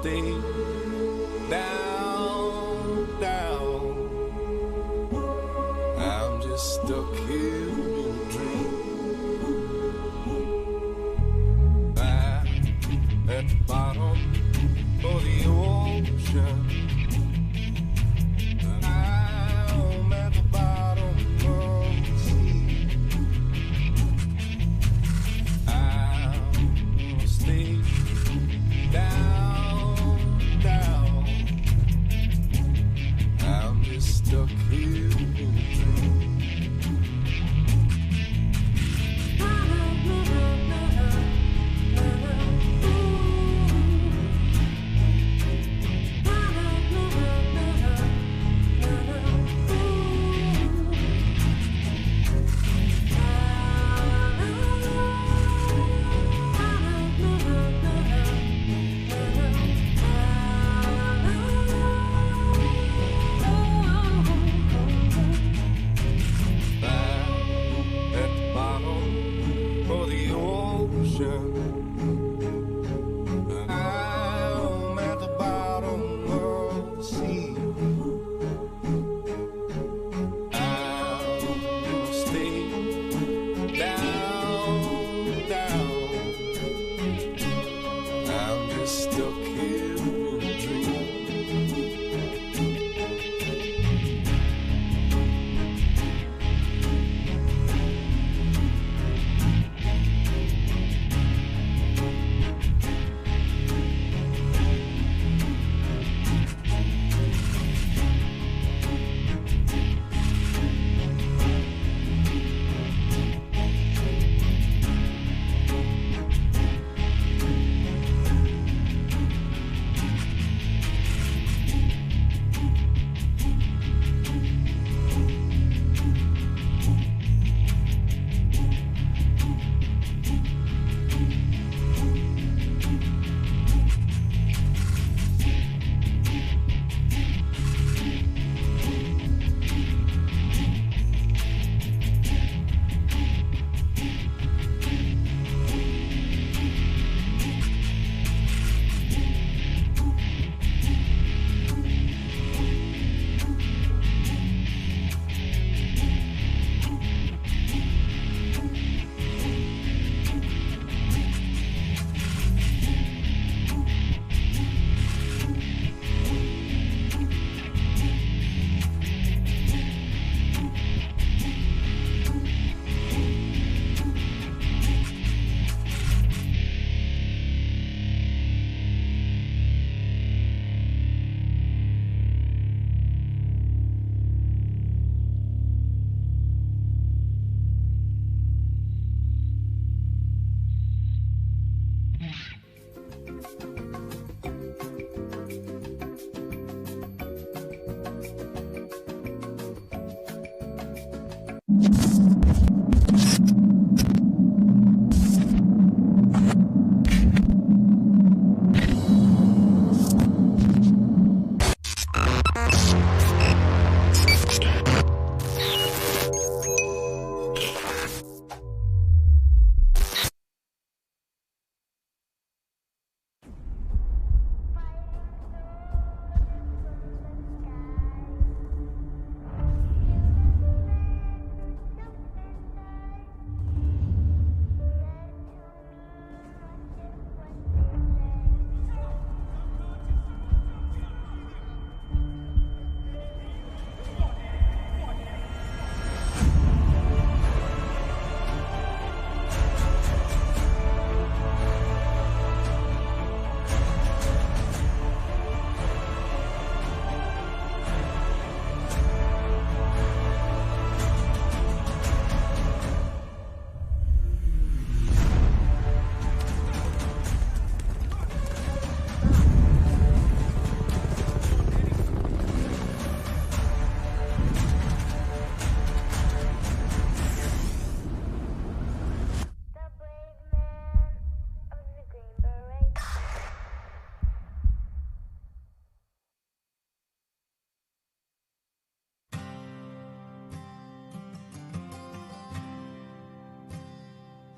stay down, down. I'm just stuck here in a dream. I'm at the bottom of the ocean. I'm at the bottom of the sea. I'm gonna stay down, down. I'm just stuck here in a dream. I'm at the bottom of the sea. I'm gonna stay down, down. I'm just stuck here in a dream.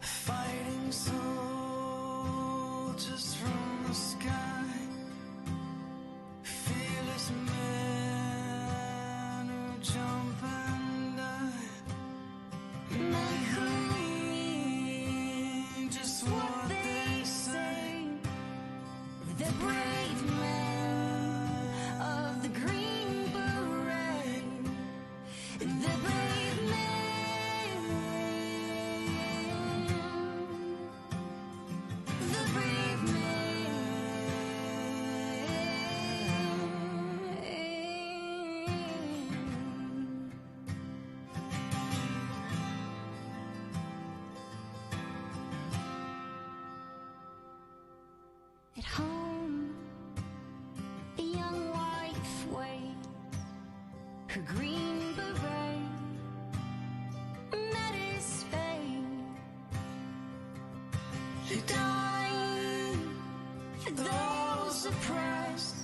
Fighting soldiers from the sky, who died, for those oppressed,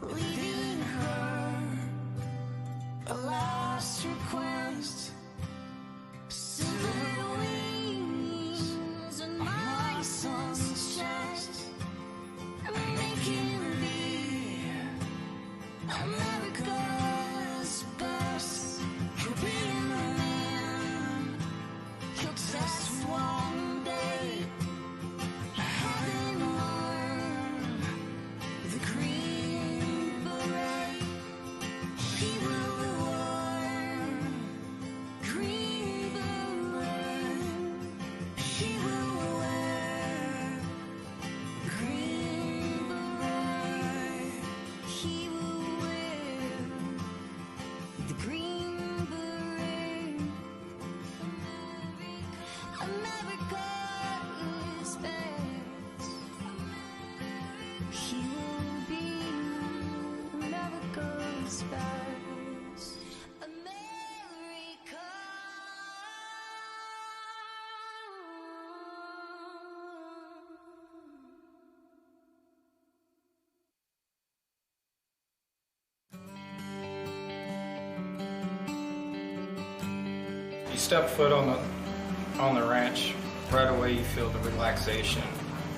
leaving her a last request. Silver wings on my son's chest, making me America's best. He'll be the man, he'll test one day, having worn the green beret. He will wear green beret. He will wear green beret. He will wear the green beret. America is best. He will be America's best. America. You step foot on the ranch, right away you feel the relaxation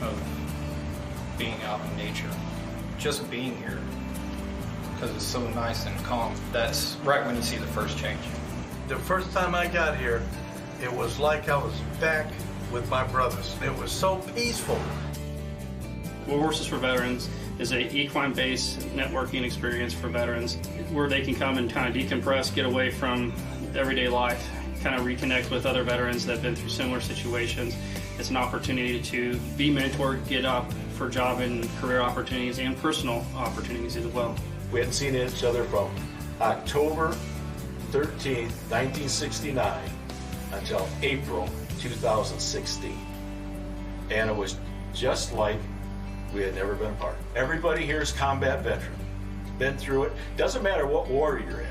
of being out in nature. Just being here, because it's so nice and calm. That's right when you see the first change. The first time I got here, it was like I was back with my brothers. It was so peaceful. War Horses for Veterans is a equine-based networking experience for veterans where they can come and kind of decompress, get away from everyday life, kind of reconnect with other veterans that have been through similar situations. It's an opportunity to be mentored, get up for job and career opportunities and personal opportunities as well. We hadn't seen each other from October 13th, 1969 until April 2016. And it was just like we had never been apart. Everybody here is combat veteran. Been through it. Doesn't matter what war you're in.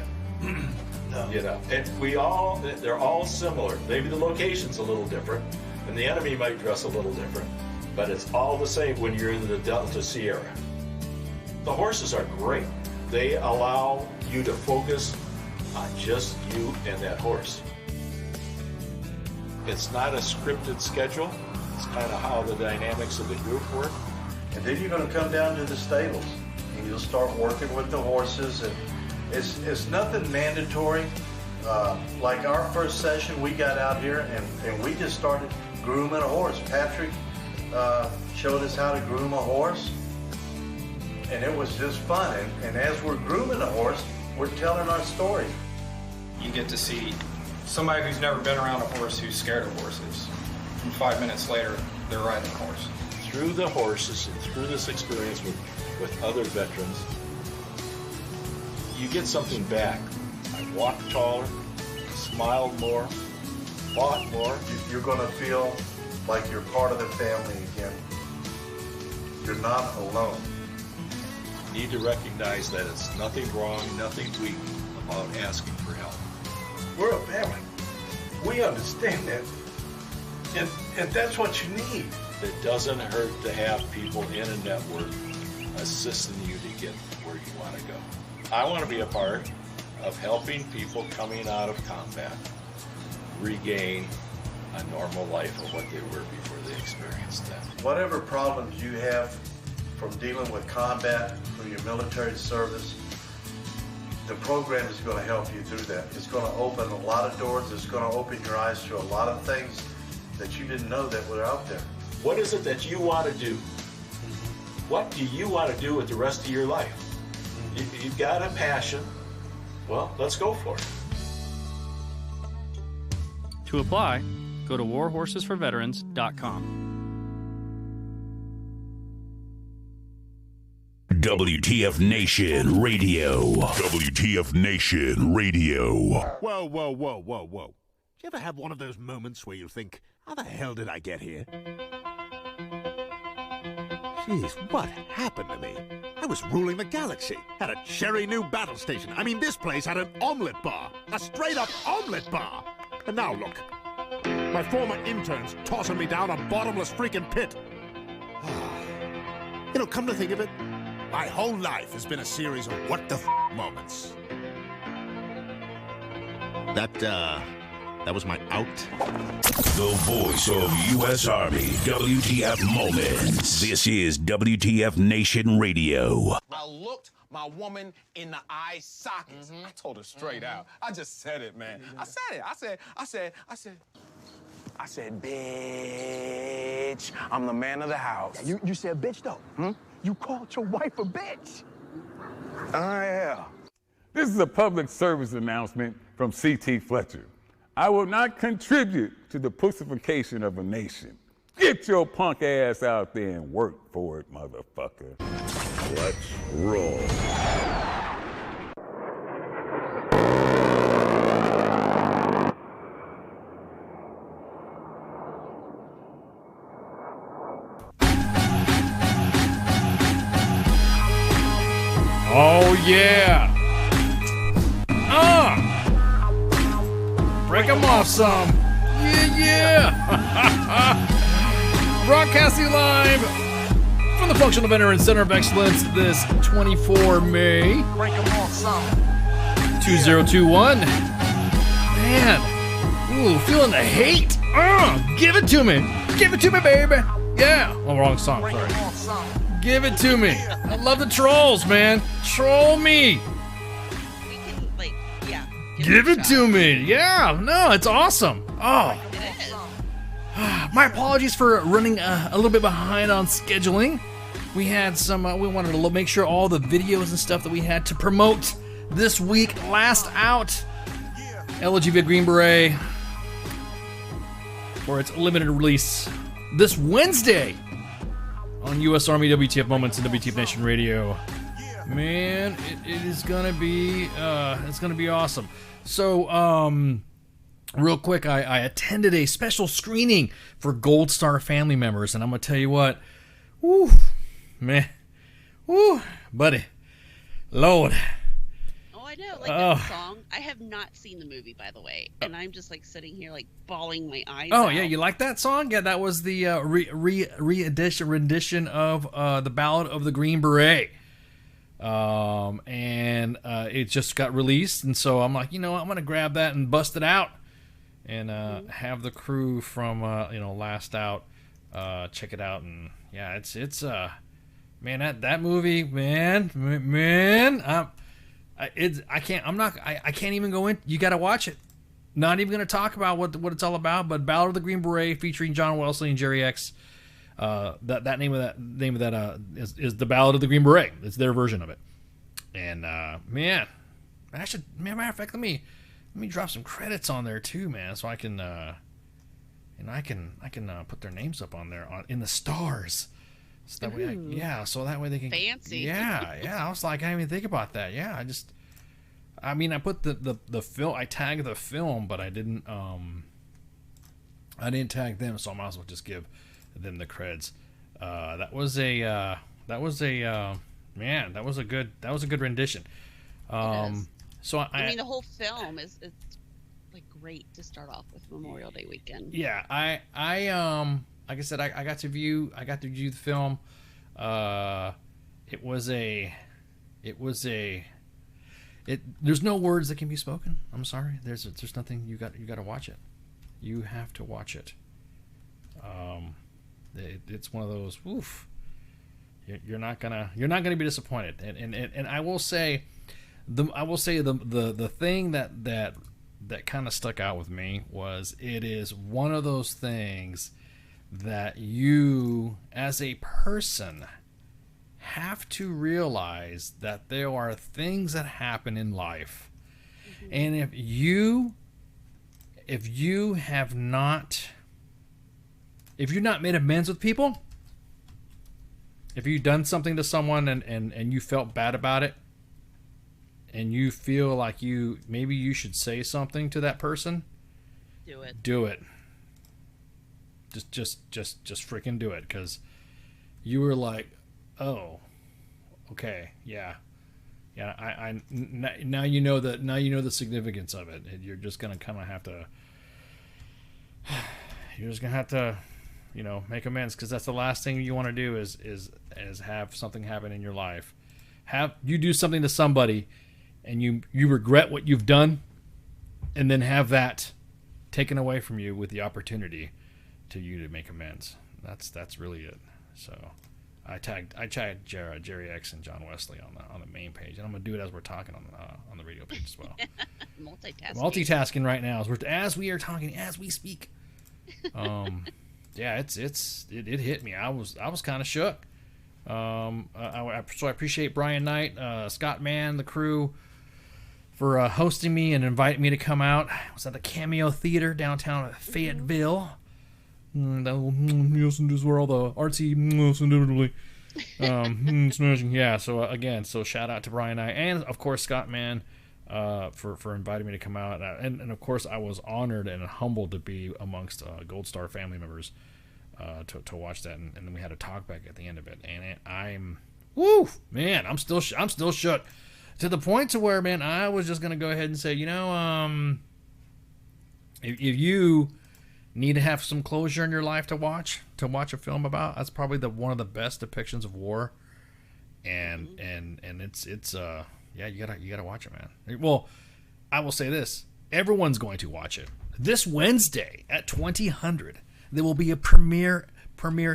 No. You know, and they're all similar. Maybe the location's a little different, and the enemy might dress a little different, but it's all the same when you're in the Delta Sierra. The horses are great. They allow you to focus on just you and that horse. It's not a scripted schedule. It's kind of how the dynamics of the group work. And then you're going to come down to the stables, and you'll start working with the horses. And it's nothing mandatory. Like our first session, we got out here and we just started grooming a horse. Patrick showed us how to groom a horse, and it was just fun. And as we're grooming a horse, we're telling our story. You get to see somebody who's never been around a horse who's scared of horses. And 5 minutes later, they're riding a horse. Through the horses and through this experience with other veterans, you get something back. I walked taller, smiled more, fought more. You're going to feel like you're part of the family again. You're not alone. You need to recognize that it's nothing wrong, nothing weak about asking for help. We're a family. We understand that. And that's what you need. It doesn't hurt to have people in a network assisting you to get where you want to go. I want to be a part of helping people coming out of combat regain a normal life of what they were before they experienced that. Whatever problems you have from dealing with combat through your military service, the program is going to help you through that. It's going to open a lot of doors. It's going to open your eyes to a lot of things that you didn't know that were out there. What is it that you want to do? What do you want to do with the rest of your life? You've got a passion. Well, let's go for it. To apply, go to warhorsesforveterans.com. WTF Nation Radio. WTF Nation Radio. Whoa, whoa, whoa, whoa, whoa. Do you ever have one of those moments where you think, how the hell did I get here? Jeez, what happened to me? I was ruling the galaxy, had a cherry new battle station. I mean, this place had an omelet bar, a straight-up omelet bar. And now look. My former interns tossing me down a bottomless freaking pit. You know, come to think of it, my whole life has been a series of what the moments. That was my out. The voice of U.S. Army, WTF Moments. This is WTF Nation Radio. I looked my woman in the eye sockets. I told her straight out. I just said it, man. I said it. I said, bitch, I'm the man of the house. Yeah, you said bitch, though. You called your wife a bitch. Yeah. This is a public service announcement from C.T. Fletcher. I will not contribute to the pussification of a nation. Get your punk ass out there and work for it, motherfucker. Let's roll. Oh, yeah. Break them off some. Yeah. Broadcasting live from the Functional Veteran Center of Excellence this 24 May 2021. Man. Ooh, feeling the hate. Give it to me. Give it to me, baby. Yeah. Oh, wrong song. Sorry. Give it to me. I love the trolls, man. Troll me. We can, like, yeah. Give it to me. Yeah. No, it's awesome. Oh. It is. My apologies for running a little bit behind on scheduling. We had some, we wanted to make sure all the videos and stuff that we had to promote this week. Last out, LGB Green Beret for its limited release this Wednesday on U.S. Army WTF Moments and WTF Nation Radio. Man, it is gonna be it's gonna be awesome. So real quick, I attended a special screening for Gold Star family members, and I'm gonna tell you what, woo, man, woo, buddy, Lord. Oh, I know, like that song. I have not seen the movie, by the way, and I'm just like sitting here like bawling my eyes out. Oh yeah, you like that song? Yeah, that was the rendition of the Ballad of the Green Beret. And it just got released, and so I'm like, you know what, I'm gonna grab that and bust it out, and have the crew from Last Out check it out. And yeah, it's man, that movie, man, I can't even go in. You got to watch it. Not even going to talk about what it's all about, but Ballad of the Green Beret featuring John Wesley and Jerry X. That name of that is the Ballad of the Green Beret. It's their version of it. And man, matter of fact, let me drop some credits on there too, man, so I can I can put their names up on there in the stars. So that way, so that way they can fancy. Yeah. I was like, I didn't even think about that. Yeah, I put the film. I tagged the film, but I didn't tag them. So I might as well just give them the creds. That was a good rendition. So I mean, the whole film is like great to start off with Memorial Day weekend. Yeah, I like I said, I got to view the film. There's no words that can be spoken. I'm sorry. There's nothing. You got to watch it. You have to watch it. It's one of those. Oof. You're not gonna be disappointed. And I will say, the thing that kind of stuck out with me was it is one of those things that you as a person have to realize that there are things that happen in life, and if you have not made amends with people, if you've done something to someone and you felt bad about it, and you feel like maybe you should say something to that person, do it. Just freaking do it, because you were like, oh, okay, yeah. Now you know the significance of it, and you're just gonna kind of have to you're just gonna have to, make amends, because that's the last thing you want to do is have something happen in your life. Have you do something to somebody, and you regret what you've done, and then have that taken away from you with the opportunity to make amends. That's really it. So I tagged Jerry X and John Wesley on the main page, and I'm gonna do it as we're talking on the radio page as well. Multitasking right now as we are talking, as we speak. Yeah, it hit me. I was kind of shook. So I appreciate Brian Knight, Scott Mann, the crew, for hosting me and inviting me to come out. I was at the Cameo Theater downtown Fayetteville. This is where all the artsy smashing. Yeah, so shout out to Brian Knight and of course Scott Mann for inviting me to come out, and of course I was honored and humbled to be amongst Gold Star family members to watch that, and then we had a talk back at the end of it, and I'm still shook to the point to where, man, I was just gonna go ahead and say, if you need to have some closure in your life to watch a film about, that's probably one of the best depictions of war, and it's you gotta watch it, man. Well, I will say this: everyone's going to watch it this Wednesday at 2000. There will be a premiere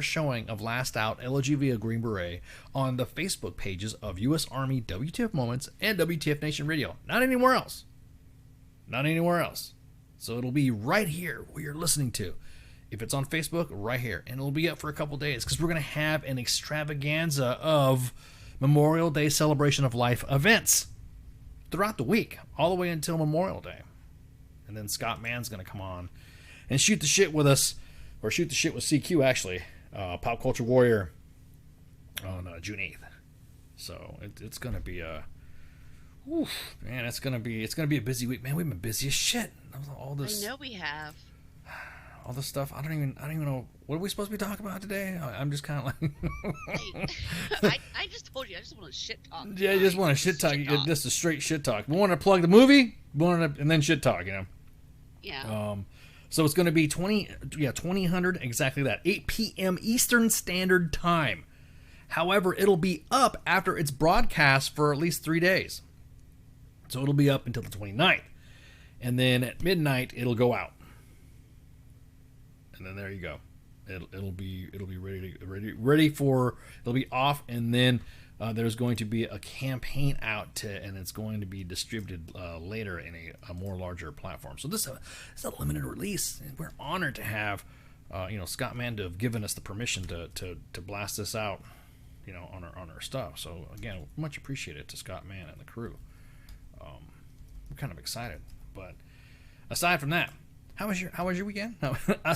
showing of Last Out, Elegy via Green Beret on the Facebook pages of U.S. Army WTF Moments and WTF Nation Radio. Not anywhere else. So it'll be right here where you're listening to. If it's on Facebook, right here. And it'll be up for a couple days because we're going to have an extravaganza of Memorial Day Celebration of Life events throughout the week, all the way until Memorial Day. And then Scott Mann's going to come on and shoot the shit with us, or shoot the shit with CQ, actually, Pop Culture Warrior, on June 8th. So it's going to be a... man, it's gonna be a busy week, man. We've been busy as shit. All this, I know we have. All this stuff. I don't even know what are we supposed to be talking about today. I'm just kind of like. I just told you. I just want to shit talk. Yeah, you just want to shit talk. Just a straight shit talk. We want to plug the movie, and then shit talk. Yeah. So it's gonna be 2000 exactly that, 8 p.m. Eastern Standard Time. However, it'll be up after it's broadcast for at least 3 days. So it'll be up until the 29th. And then at midnight, it'll go out. And then there you go. It'll be ready for, it'll be off, and then there's going to be a campaign out and it's going to be distributed later in a more larger platform. So this is a limited release. And we're honored to have Scott Mann to have given us the permission to blast this out, on our stuff. So again, much appreciated to Scott Mann and the crew. I'm kind of excited, but aside from that, how was your weekend? No, I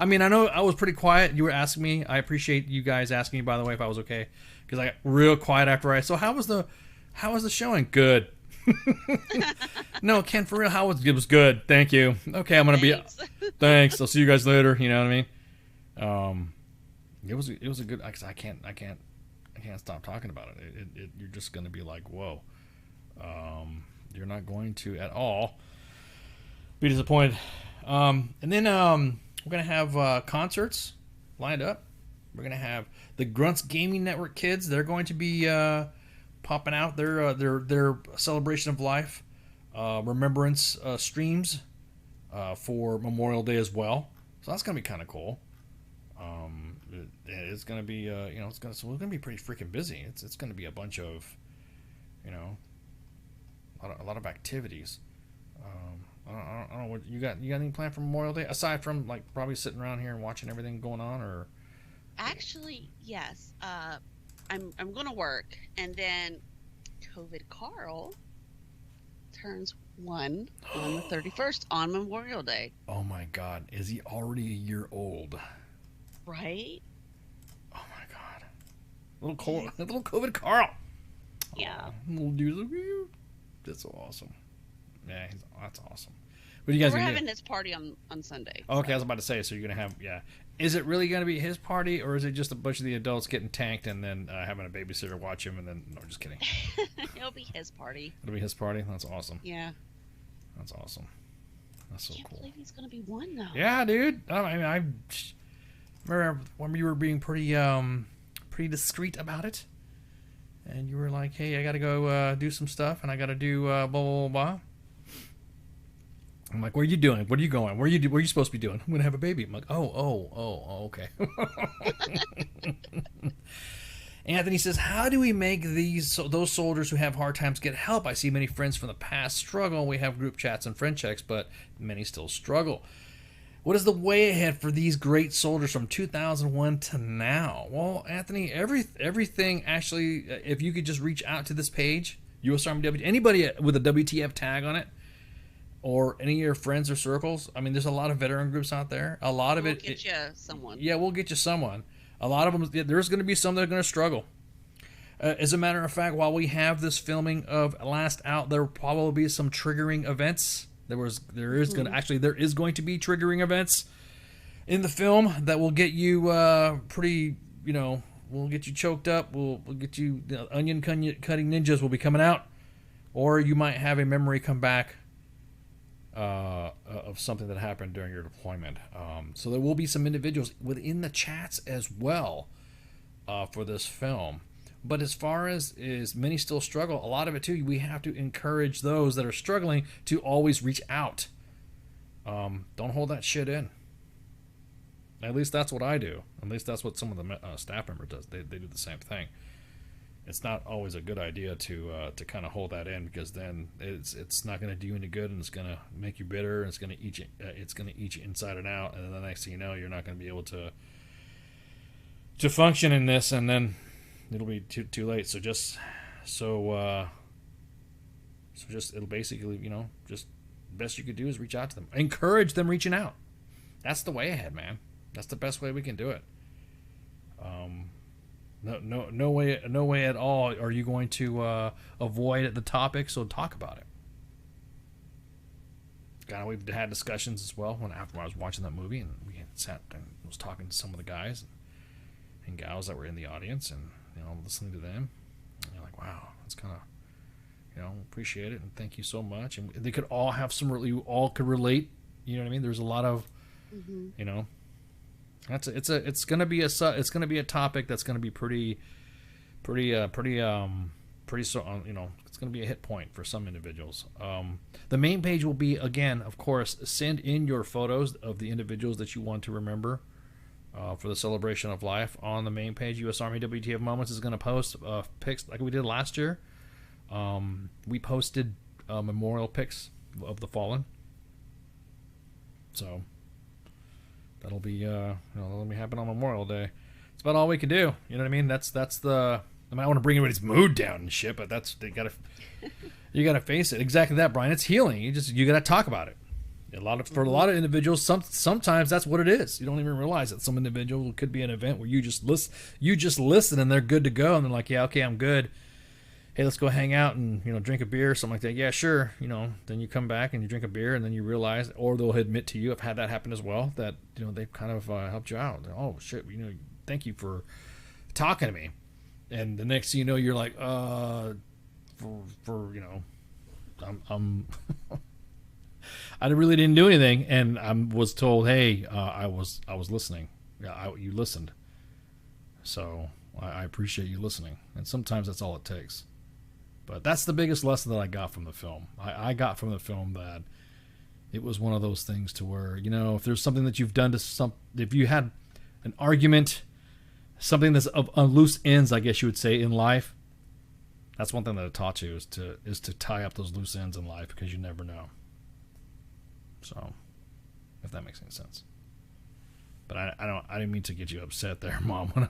know I was pretty quiet. You were asking me. I appreciate you guys asking me, by the way, if I was okay, because I got real quiet after So how was the showing? Good. No, Ken, for real, it was good. Thank you. Okay, I'm gonna be. Thanks. I'll see you guys later. You know what I mean? It was a good. I can't stop talking about it. You're just gonna be like, whoa. You're not going to at all be disappointed. And then we're gonna have concerts lined up. We're gonna have the Grunts Gaming Network kids. They're going to be popping out their celebration of life, remembrance streams for Memorial Day as well. So that's gonna be kind of cool. It's gonna be we're gonna be pretty freaking busy. It's gonna be a bunch of a lot of activities. I don't know what you got. You got any plan for Memorial Day aside from like probably sitting around here and watching everything going on? Or actually, yes. I'm gonna work, and then COVID Carl turns 1 on the 31st on Memorial Day. Oh my God, is he already a year old? Right. Oh my God, little COVID Carl. Yeah. Little dude. That's so awesome. Yeah, that's awesome. What do you guys? We're having his party on Sunday. Okay, I was about to say. So you're gonna have Is it really gonna be his party, or is it just a bunch of the adults getting tanked and then having a babysitter watch him? And then no, just kidding. It'll be his party. It'll be his party. That's awesome. Yeah. That's awesome. That's so I can't cool. believe he's gonna be one though. Yeah, dude. I remember when you were being pretty discreet about it, and you were like, "Hey, I gotta go do some stuff, and I gotta do blah blah blah." I'm like, "What are you doing? What are you going? Where are you supposed to be doing? I'm gonna have a baby." I'm like, "Oh, okay." Anthony says, "How do we make those soldiers who have hard times get help? I see many friends from the past struggle. We have group chats and friend checks, but many still struggle. What is the way ahead for these great soldiers from 2001 to now?" Well, Anthony, everything actually, if you could just reach out to this page, US Army WTF, anybody with a WTF tag on it, or any of your friends or circles. I mean, there's a lot of veteran groups out there. A lot of We'll get you someone. Yeah, we'll get you someone. A lot of them, there's going to be some that are going to struggle. As a matter of fact, while we have this filming of Last Out, there will probably be some triggering events. There is going to be triggering events in the film that will get you will get you choked up. We'll get you, onion cutting ninjas will be coming out, or you might have a memory come back of something that happened during your deployment. So there will be some individuals within the chats as well for this film. But as far as many still struggle, a lot of it too, we have to encourage those that are struggling to always reach out. Don't hold that shit in. At least that's what I do. At least that's what some of the staff members does. They do the same thing. It's not always a good idea to kind of hold that in, because then it's not going to do you any good, and it's going to make you bitter, and it's going to eat you inside and out, and then the next thing you know, you're not going to be able to function in this, and then it'll be too late. So it'll basically, just best you could do is reach out to them, encourage them reaching out. That's the way ahead, man. That's the best way we can do it. No way at all are you going to avoid the topic, so talk about it. Kind of, we've had discussions as well after I was watching that movie, and we had sat and was talking to some of the guys and gals that were in the audience, and listening to them. And you're like, wow, that's kind of, appreciate it, and thank you so much. And they could all have you all could relate. You know what I mean? There's a lot of, it's gonna be a topic that's gonna be pretty so it's gonna be a hit point for some individuals. The main page will be, again, of course, send in your photos of the individuals that you want to remember for the celebration of life. On the main page, U.S. Army WTF Moments is going to post pics like we did last year. We posted memorial pics of the fallen, so that'll be that'll be happening on Memorial Day. It's about all we can do. You know what I mean? That's the. I might want to bring everybody's mood down and shit, but you gotta face it. Exactly that, Brian. It's healing. You gotta talk about it. For a lot of individuals, sometimes that's what it is. You don't even realize it. Some individual could be an event where you just listen and they're good to go, and they're like, yeah, okay, I'm good. Hey, let's go hang out and drink a beer or something like that. Yeah, sure. Then you come back and you drink a beer, and then you realize, or they'll admit to you, I've had that happen as well, that they've kind of helped you out. Oh shit, thank you for talking to me. And the next thing you know, you're like, I'm I really didn't do anything, and I was told, hey, I was listening. Yeah, you listened. So I appreciate you listening. And sometimes that's all it takes. But that's the biggest lesson that I got from the film. I got from the film that it was one of those things to where, if there's something that you've done if you had an argument, something that's on loose ends, I guess you would say, in life, that's one thing that it taught you is to tie up those loose ends in life, because you never know. So, if that makes any sense. But I didn't mean to get you upset there, Mom, when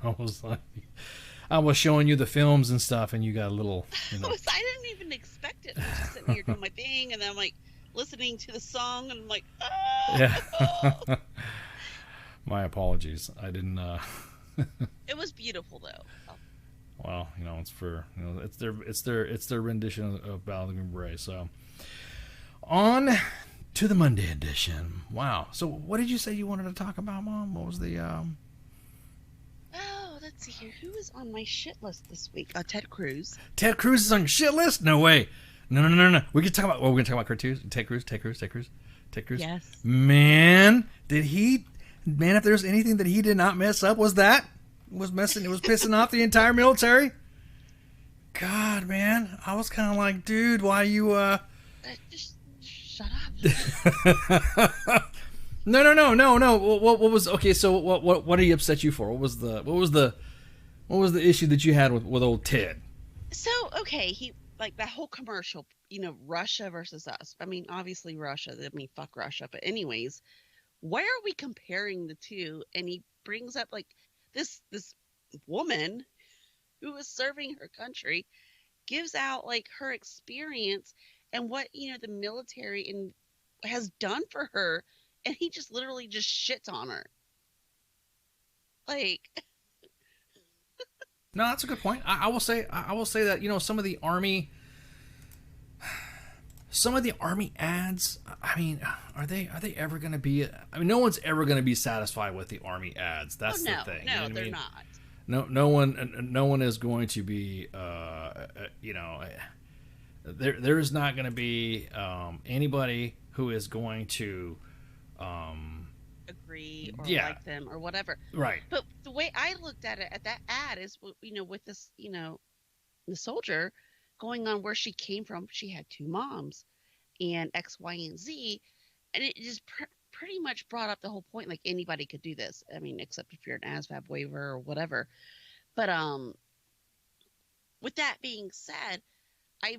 I was showing you the films and stuff, and you got a little, I didn't even expect it. I was just sitting here doing my thing, and then I'm like listening to the song, and I'm like, oh. Yeah. My apologies. I didn't. It was beautiful though. Well, it's for it's their rendition of Battle of the Green Beret. So on to the Monday edition. Wow. So what did you say you wanted to talk about, Mom? What was the Oh, let's see here. Who is on my shit list this week? Ted Cruz. Ted Cruz is on your shit list? No way. No. We can talk about. We're gonna talk about cartoons. Ted Cruz. Ted Cruz? Yes. Man, if there's anything that he did not mess up, was pissing off the entire military. God, man, I was kind of like, dude, why you Just shut up. No. What was okay? So what did he upset you for? What was the issue that you had with old Ted? So okay, he like that whole commercial, Russia versus us. I mean, obviously Russia. I mean, fuck Russia. But anyways, why are we comparing the two? And he brings up like this woman who is serving her country, gives out like her experience and what the military has done for her, and he just literally just shits on her. Like, no, that's a good point. I will say that some of the army ads. I mean, are they ever going to be? I mean, no one's ever going to be satisfied with the army ads. That's the thing. No, they're not. No one is going to be. There is not going to be anybody who is going to agree or like them or whatever. Right. But the way I looked at it at that ad is, with this, the soldier going on where she came from. She had two moms and X, Y, and Z. And it just pretty much brought up the whole point. Like, anybody could do this. I mean, except if you're an ASVAB waiver or whatever. But with that being said, I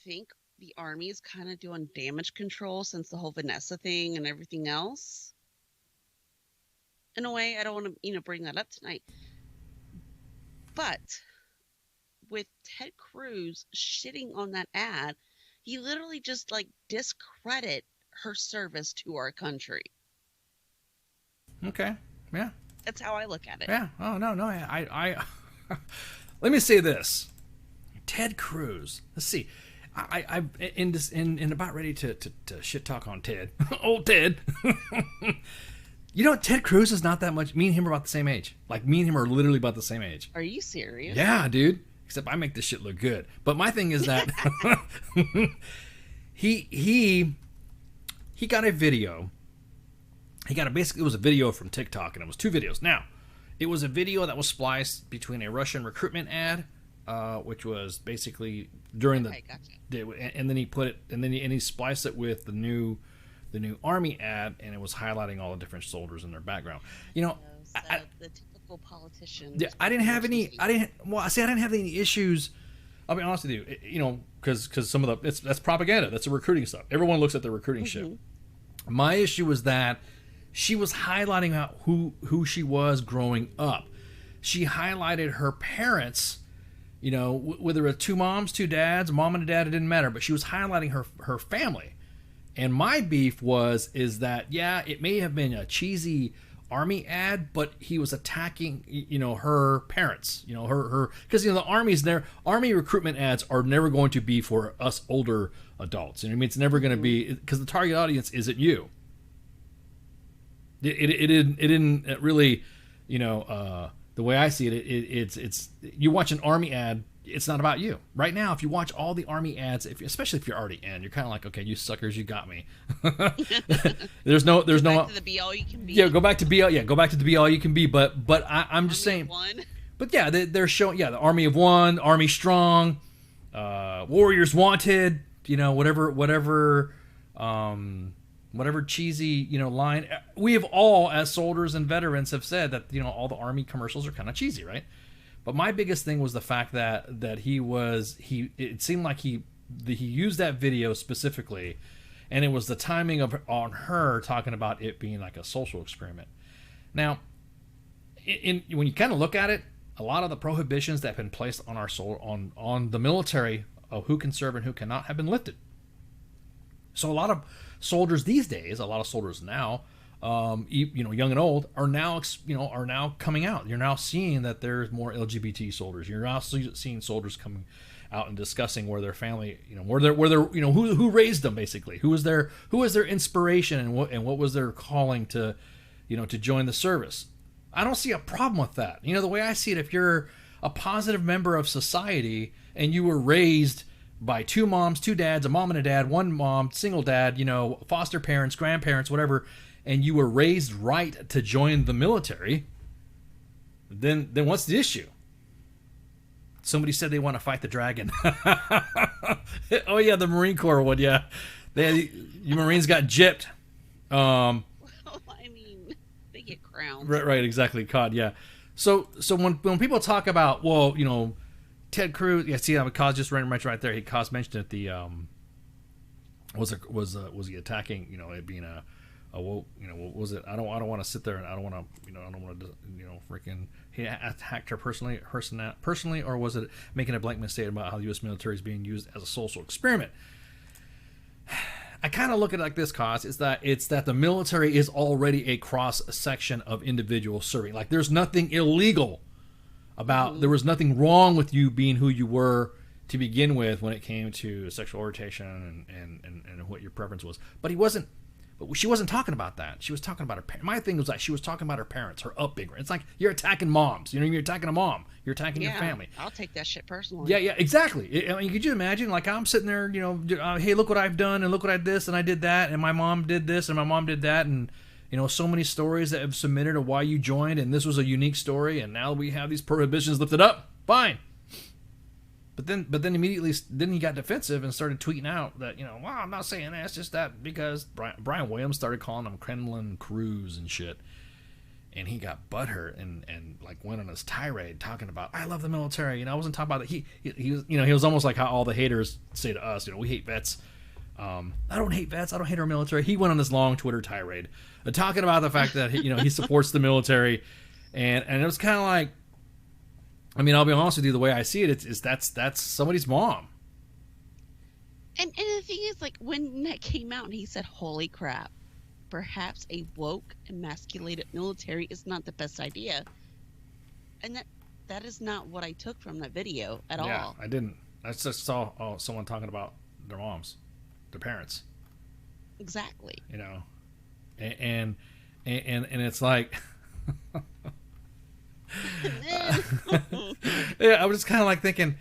think the Army is kind of doing damage control since the whole Vanessa thing and everything else. In a way, I don't want to, bring that up tonight. But with Ted Cruz shitting on that ad, he literally just like discredit her service to our country. Okay. Yeah. That's how I look at it. Yeah. Oh no. I let me say this. Ted Cruz. Let's see. I'm about ready to shit talk on Ted. Old Ted. Ted Cruz is not that much. Me and him are about the same age. Like, me and him are literally about the same age. Are you serious? Yeah, dude. Except I make this shit look good. But my thing is that he got a video. Basically, it was a video from TikTok, and it was two videos. Now, it was a video that was spliced between a Russian recruitment ad, which was basically during the, and then he put it, and he spliced it with the new Army ad, and it was highlighting all the different soldiers in their background. The typical politician. Yeah, I didn't have any issues. I'll be honest with you, because some of that's propaganda. That's the recruiting stuff. Everyone looks at the recruiting shit. My issue was that she was highlighting out who she was growing up. She highlighted her parents, whether it's two moms, two dads, mom and a dad, it didn't matter, but she was highlighting her family. And my beef is that, it may have been a cheesy Army ad, but he was attacking, her parents, her, because, the Army recruitment ads are never going to be for us older adults. I mean, it's never going to be, because the target audience isn't you. It didn't really, the way I see it, it's you watch an Army ad, it's not about you. Right now, if you watch all the Army ads, especially if you're already in, you're kind of like, okay, you suckers, you got me. there's no. Go back to the be all you can be. Yeah, go back to be all. Yeah, go back to the be all you can be. But I'm just saying. But yeah, they're showing. Yeah, the Army of One, Army Strong, Warriors Wanted. Whatever cheesy line. We have all, as soldiers and veterans, have said that all the Army commercials are kind of cheesy, right? But my biggest thing was the fact that it seemed like he used that video specifically, and it was the timing on her talking about it being like a social experiment. Now, when you kind of look at it, a lot of the prohibitions that have been placed on on the military of who can serve and who cannot have been lifted. So a lot of soldiers these days, a lot of soldiers now, young and old, are now coming out. You're now seeing that there's more LGBT soldiers. You're now seeing soldiers coming out and discussing where their family, who raised them, basically, who was their inspiration, and what was their calling to join the service. I don't see a problem with that. The way I see it, if you're a positive member of society and you were raised by two moms, two dads, a mom and a dad, one mom, single dad, foster parents, grandparents, whatever, and you were raised right to join the military, then what's the issue? Somebody said they want to fight the dragon. Oh yeah, the Marine Corps would, yeah. You Marines got gypped. Well, I mean, they get crowned. Right, exactly. Caught, yeah. So when people talk about, well, Ted Cruz, yeah, see, Cos just mentioned right there. Cos mentioned it. The was he attacking? It being a what was it? I don't want to sit there and I don't want to freaking he attacked her personally, or was it making a blanket statement about how the U.S. military is being used as a social experiment? I kind of look at it like this, Cos. It's that the military is already a cross section of individuals serving. Like there's nothing illegal about, there was nothing wrong with you being who you were to begin with when it came to sexual orientation and what your preference was. But she wasn't talking about that. She was talking about her parents. My thing was like she was talking about her parents, her upbringing. It's like you're attacking moms. You're attacking a mom. You're attacking your family. I'll take that shit personally. Yeah, exactly. I mean, could you imagine? Like I'm sitting there, hey, look what I've done, and look what I did this, and I did that, and my mom did this, and my mom did that, and so many stories that have submitted of why you joined, and this was a unique story, and now we have these prohibitions lifted up. Fine. But then immediately, he got defensive and started tweeting out that, well, I'm not saying that. It's just that because Brian Williams started calling him Kremlin Cruz and shit. And he got butthurt and like went on his tirade talking about, I love the military. I wasn't talking about that. He was, he was almost like how all the haters say to us, we hate vets. I don't hate vets. I don't hate our military. He went on this long Twitter tirade talking about the fact that, he supports the military. And it was kind of like, I mean, I'll be honest with you. The way I see it, that's somebody's mom. And the thing is, like, when that came out and he said, holy crap, perhaps a woke, emasculated military is not the best idea. And that is not what I took from that video at all. Yeah, I didn't. I just saw someone talking about their moms, their parents. Exactly. And it's like... Yeah, I was just kind of like thinking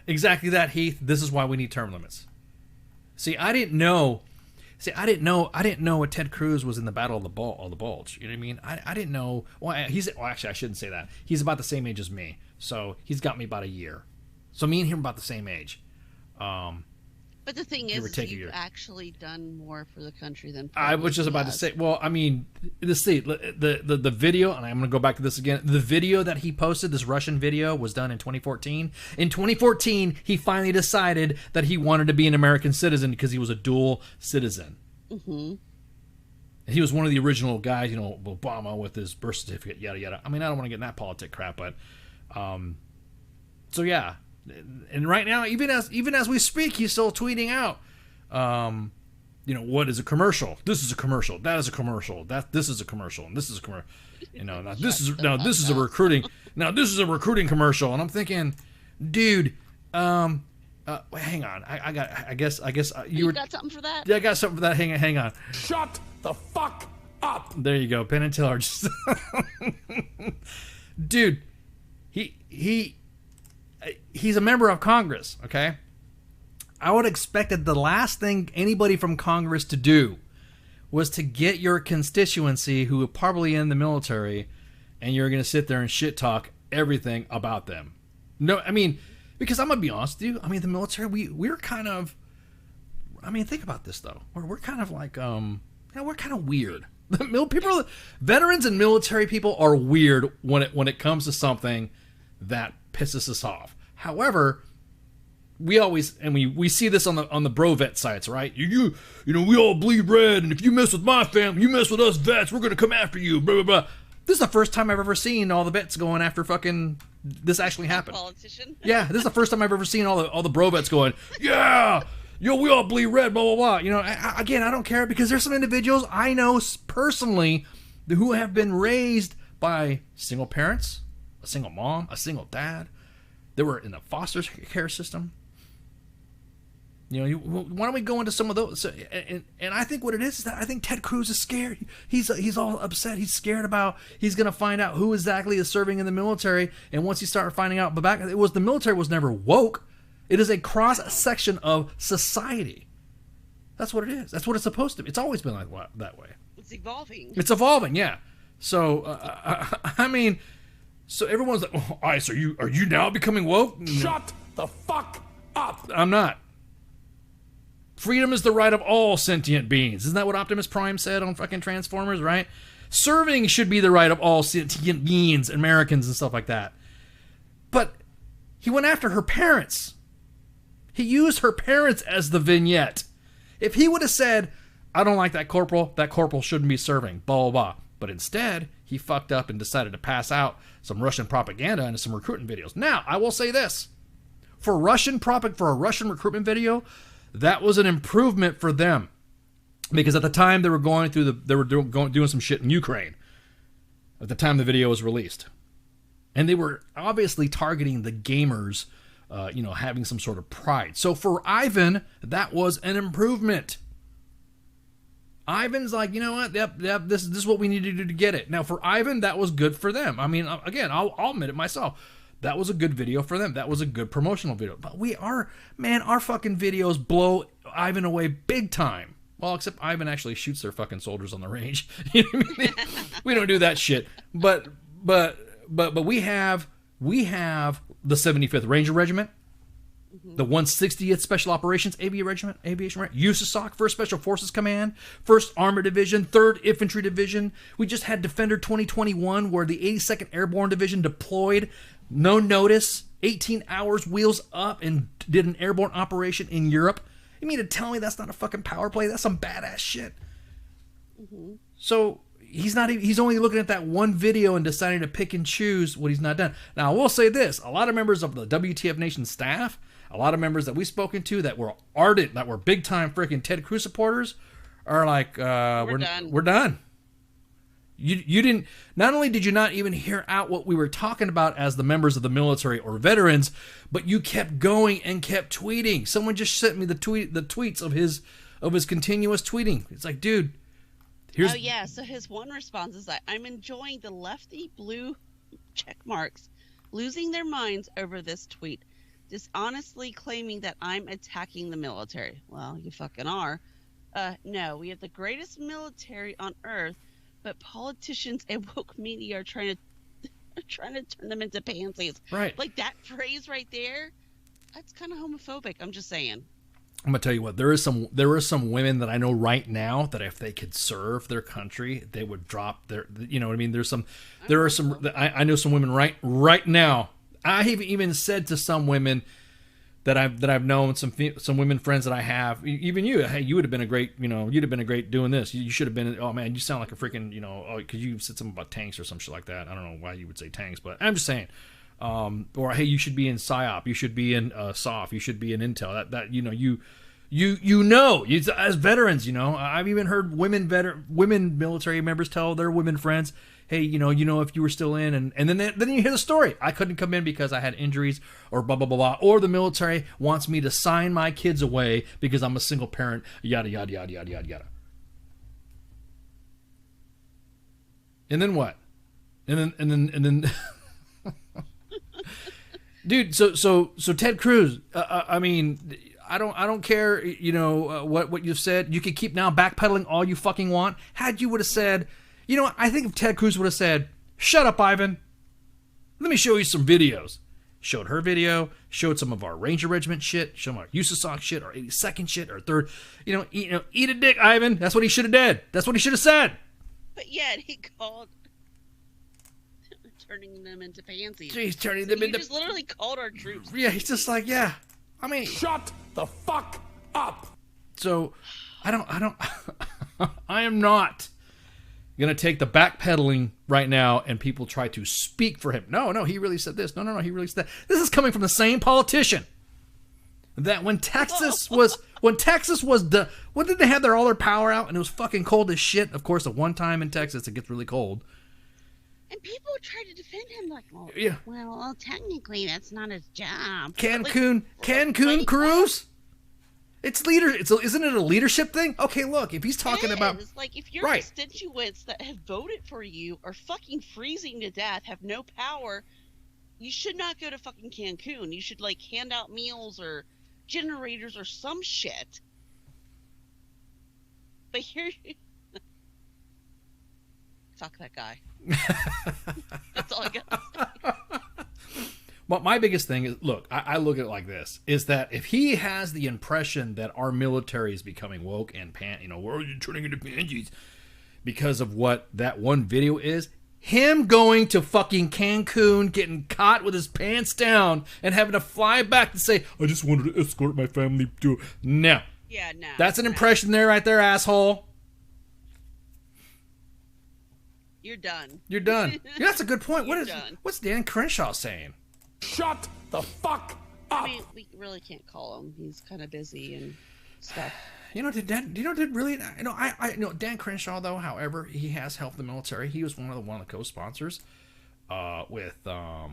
exactly that, Heath. This is why we need term limits. I didn't know what Ted Cruz was in the Battle of the Bulge. You know what I mean? I didn't know. Well, actually, I shouldn't say that. He's about the same age as me, so he's got me about a year. So me and him are about the same age. But the thing is, you've actually done more for the country than I was just about to say. Well, I mean, the video, and I'm going to go back to this again. The video that he posted, this Russian video, was done in 2014. In 2014, he finally decided that he wanted to be an American citizen because he was a dual citizen. Mm-hmm. He was one of the original guys, Obama with his birth certificate, yada yada. I mean, I don't want to get in that politic crap, but so yeah. And right now, even as we speak, he's still tweeting out, what is a commercial? This is a commercial. That is a commercial. This is a commercial, and this is a commercial. This is a recruiting. Now this is a recruiting commercial, and I'm thinking, dude, hang on. I guess you got something for that? Yeah, I got something for that. Hang on. Shut the fuck up. There you go. Penn and Teller. Dude, he's a member of Congress, okay? I would expect that the last thing anybody from Congress to do was to get your constituency who are probably in the military, and you're going to sit there and shit talk everything about them. No, I mean, because I'm going to be honest with you. I mean, the military, we're kind of, I mean, think about this, though. We're kind of like, we're kind of weird. Veterans and military people are weird when it comes to something that pisses us off. However, we always, and we see this on the bro vet sites, right? You we all bleed red, and if you mess with my family, you mess with us vets, we're gonna come after you. Blah blah blah. This is the first time I've ever seen all the vets going after fucking. This actually happened. Politician. Yeah, this is the first time I've ever seen all the bro vets going. Yeah, we all bleed red. Blah blah blah. Again, I don't care because there's some individuals I know personally who have been raised by single parents, a single mom, a single dad. They were in the foster care system. Why don't we go into some of those? And I think what it is that I think Ted Cruz is scared. He's all upset. He's scared about he's going to find out who exactly is serving in the military. And once he started finding out, the military was never woke. It is a cross-section of society. That's what it is. That's what it's supposed to be. It's always been like that way. It's evolving. It's evolving, yeah. So, I mean, so everyone's like, oh, Ice, are you now becoming woke? Shut the fuck up. I'm not. Freedom is the right of all sentient beings. Isn't that what Optimus Prime said on fucking Transformers, right? Serving should be the right of all sentient beings, Americans and stuff like that. But he went after her parents. He used her parents as the vignette. If he would have said, I don't like that corporal shouldn't be serving, blah, blah, blah. But instead, he fucked up and decided to pass out some Russian propaganda and some recruiting videos. Now, I will say this. For a Russian recruitment video, that was an improvement for them. Because at the time they were doing some shit in Ukraine. At the time the video was released. And they were obviously targeting the gamers, having some sort of pride. So for Ivan, that was an improvement. Ivan's like, you know what? Yep, this is what we need to do to get it. Now, for Ivan, that was good for them. I mean, again, I'll admit it myself. That was a good video for them. That was a good promotional video. But our fucking videos blow Ivan away big time. Well, except Ivan actually shoots their fucking soldiers on the range. You know what I mean? We don't do that shit. But we have the 75th Ranger Regiment. The 160th Special Operations Aviation Regiment, USASOC, 1st Special Forces Command, 1st Armored Division, 3rd Infantry Division. We just had Defender 2021, where the 82nd Airborne Division deployed, no notice, 18 hours, wheels up, and did an airborne operation in Europe. You mean to tell me that's not a fucking power play? That's some badass shit. Mm-hmm. So he's only looking at that one video and deciding to pick and choose what he's not done. Now, I will say this. A lot of members of the WTF Nation staff, a lot of members that we've spoken to that were ardent, that were big-time freaking Ted Cruz supporters, are like, we're done. You didn't, not only did you not even hear out what we were talking about as the members of the military or veterans, but you kept going and kept tweeting. Someone just sent me the tweets of his continuous tweeting. It's like, dude, here's... Oh, yeah, so his one response is that I'm enjoying the lefty blue check marks losing their minds over this tweet, dishonestly claiming that I'm attacking the military. Well, you fucking are. No, we have the greatest military on earth, but politicians and woke media are trying to turn them into pansies. Right. Like that phrase right there, that's kind of homophobic. I'm just saying. I'm gonna tell you what, there are some women that I know right now that if they could serve their country, they would drop their, you know what I mean? I know some women right now. I have even said to some women that I've known, some women friends that I have, even you, hey, you would have been a great, you'd have been a great doing this. You should have been, oh man, you sound like a freaking, because you said something about tanks or some shit like that. I don't know why you would say tanks, but I'm just saying. Or hey, you should be in PSYOP, you should be in SOF, you should be in Intel. As veterans, I've even heard women military members tell their women friends, hey, if you were still in, and then you hear the story. I couldn't come in because I had injuries, or blah, blah, blah, blah. Or the military wants me to sign my kids away because I'm a single parent, yada, yada, yada, yada, yada, yada. And then what? And then dude, so Ted Cruz, I mean, I don't care, what you've said. You can keep now backpedaling all you fucking want. Had you would have said, I think if Ted Cruz would have said, shut up, Ivan. Let me show you some videos. Showed her video, showed some of our Ranger Regiment shit, showed our USASOC shit, our 82nd shit, our 3rd, eat a dick, Ivan. That's what he should have did. That's what he should have said. But yet he called turning them into pansies. Jeez, turning them into... He just literally called our troops. Yeah, he's just like, yeah. I mean... Shut the fuck up. So, I am not going to take the backpedaling right now and people try to speak for him. No, he really said this. No, he really said that. This is coming from the same politician that when Texas was the, when did they have all their power out and it was fucking cold as shit? Of course, at one time in Texas, it gets really cold. And people try to defend him like, yeah. Well, technically, that's not his job. Cancun cruise? It's isn't it a leadership thing? Okay, look, if he's talking about... Like, if your constituents that have voted for you are fucking freezing to death, have no power, you should not go to fucking Cancun. You should like hand out meals or generators or some shit. But here, fuck that guy. That's all I got to say. But my biggest thing is, look, I look at it like this, is that if he has the impression that our military is becoming woke and we're turning into pansies because of what that one video is, him going to fucking Cancun, getting caught with his pants down, and having to fly back to say, I just wanted to escort my family to... No. Yeah, no. That's an impression there, right there, asshole. You're done. You're done. Yeah, that's a good point. Done. What's Dan Crenshaw saying? Shut the fuck up. I mean, we really can't call him. He's kind of busy and stuff. Did Dan Crenshaw, though, however, he has helped the military. He was one of the co-sponsors with, you know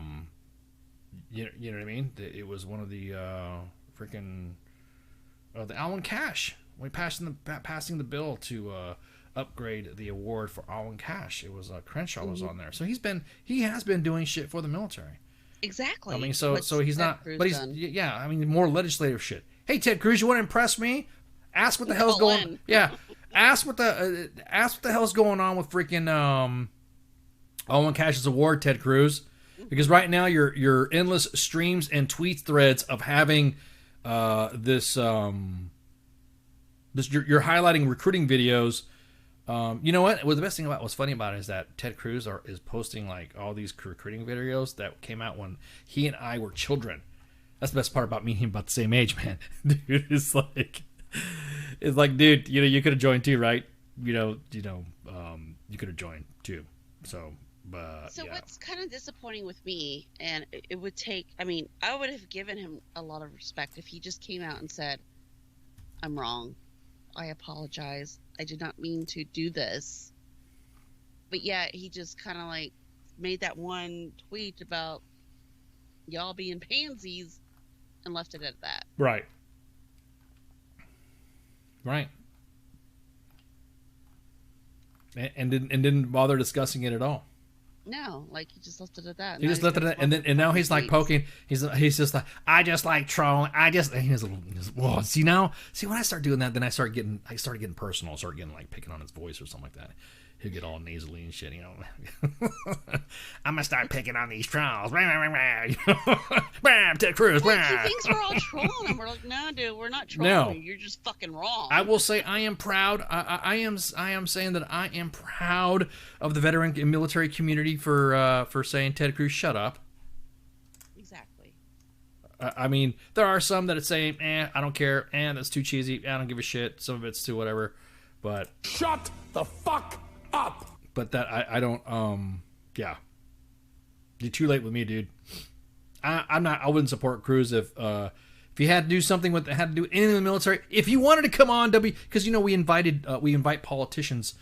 what I mean? It was one of the the Alwyn Cash. When passing the bill to upgrade the award for Alwyn Cash, it was Crenshaw was on there. So he has been doing shit for the military. Exactly. I mean, so he's not, but he's done. Yeah. I mean, more legislative shit. Hey, Ted Cruz, you want to impress me? Ask what the hell's going. Yeah, ask what the hell's going on with freaking Alwyn Cash's award, Ted Cruz, because right now your endless streams and tweet threads of having you're highlighting recruiting videos. You know what? Well, the best thing about what's funny about it is that Ted Cruz is posting like all these recruiting videos that came out when he and I were children. That's the best part about me and him about the same age, man. Dude, it's like, dude, you could have joined too, right? You could have joined too. So, but so yeah. What's kind of disappointing with me, and it would take, I mean, I would have given him a lot of respect if he just came out and said, I'm wrong. I apologize. I did not mean to do this. But yeah, he just kind of like made that one tweet about y'all being pansies and left it at that. Right. Right. And didn't bother discussing it at all. No, like he just left it at that. He just left it at that, and now he's like poking. He's just like, I just like trolling. Whoa, see when I start doing that, then I started getting personal, start getting like picking on his voice or something like that. He'll get all nasally and shit, I'm gonna start picking on these trolls. Ted Cruz. Well, he thinks we're all trolling him. We're like, no, dude, we're not trolling. You're just fucking wrong. I will say I am proud. I am saying that I am proud of the veteran and military community for saying, Ted Cruz, shut up. Exactly. I mean, there are some that are saying, I don't care. That's too cheesy. I don't give a shit. Some of it's too whatever. But shut the fuck up. But that I don't. Yeah. You're too late with me, dude. I wouldn't support Cruz if he had to do something with had to do anything in the military. If you wanted to come on, because we invite politicians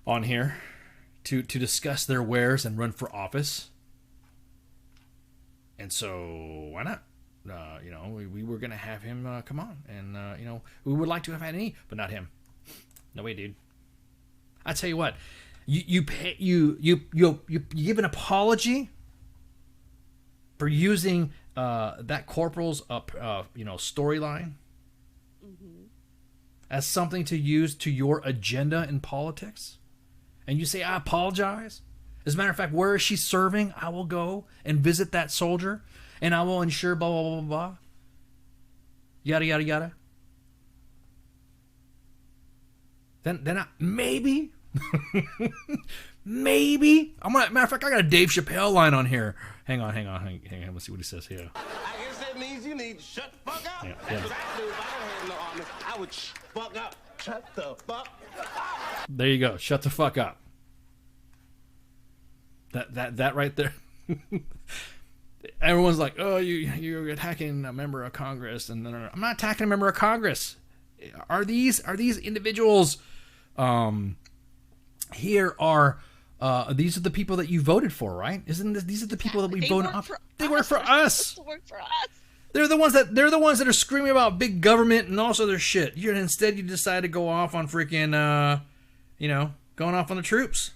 on here to discuss their wares and run for office. And so why not? We were gonna have him come on, and we would like to have had any, but not him. No way, dude. I tell you what, you give an apology for using that corporal's storyline as something to use to your agenda in politics, and you say, I apologize. As a matter of fact, where is she serving? I will go and visit that soldier, and I will ensure blah blah blah blah blah. Yada yada yada. Then maybe matter of fact, I got a Dave Chappelle line on here. Hang on. Let's see what he says here. I guess that means you need to shut the fuck up. Yeah. That's what I do if I don't have no army. I would fuck up. Shut the fuck up. There you go. Shut the fuck up. That right there. Everyone's like, oh, you're attacking a member of Congress, and I'm not attacking a member of Congress. Are these individuals? These are the people that you voted for, right? These are the people that we voted on? They work for us. They're the ones that are screaming about big government and all this other shit. Instead you decide to go off on freaking going off on the troops.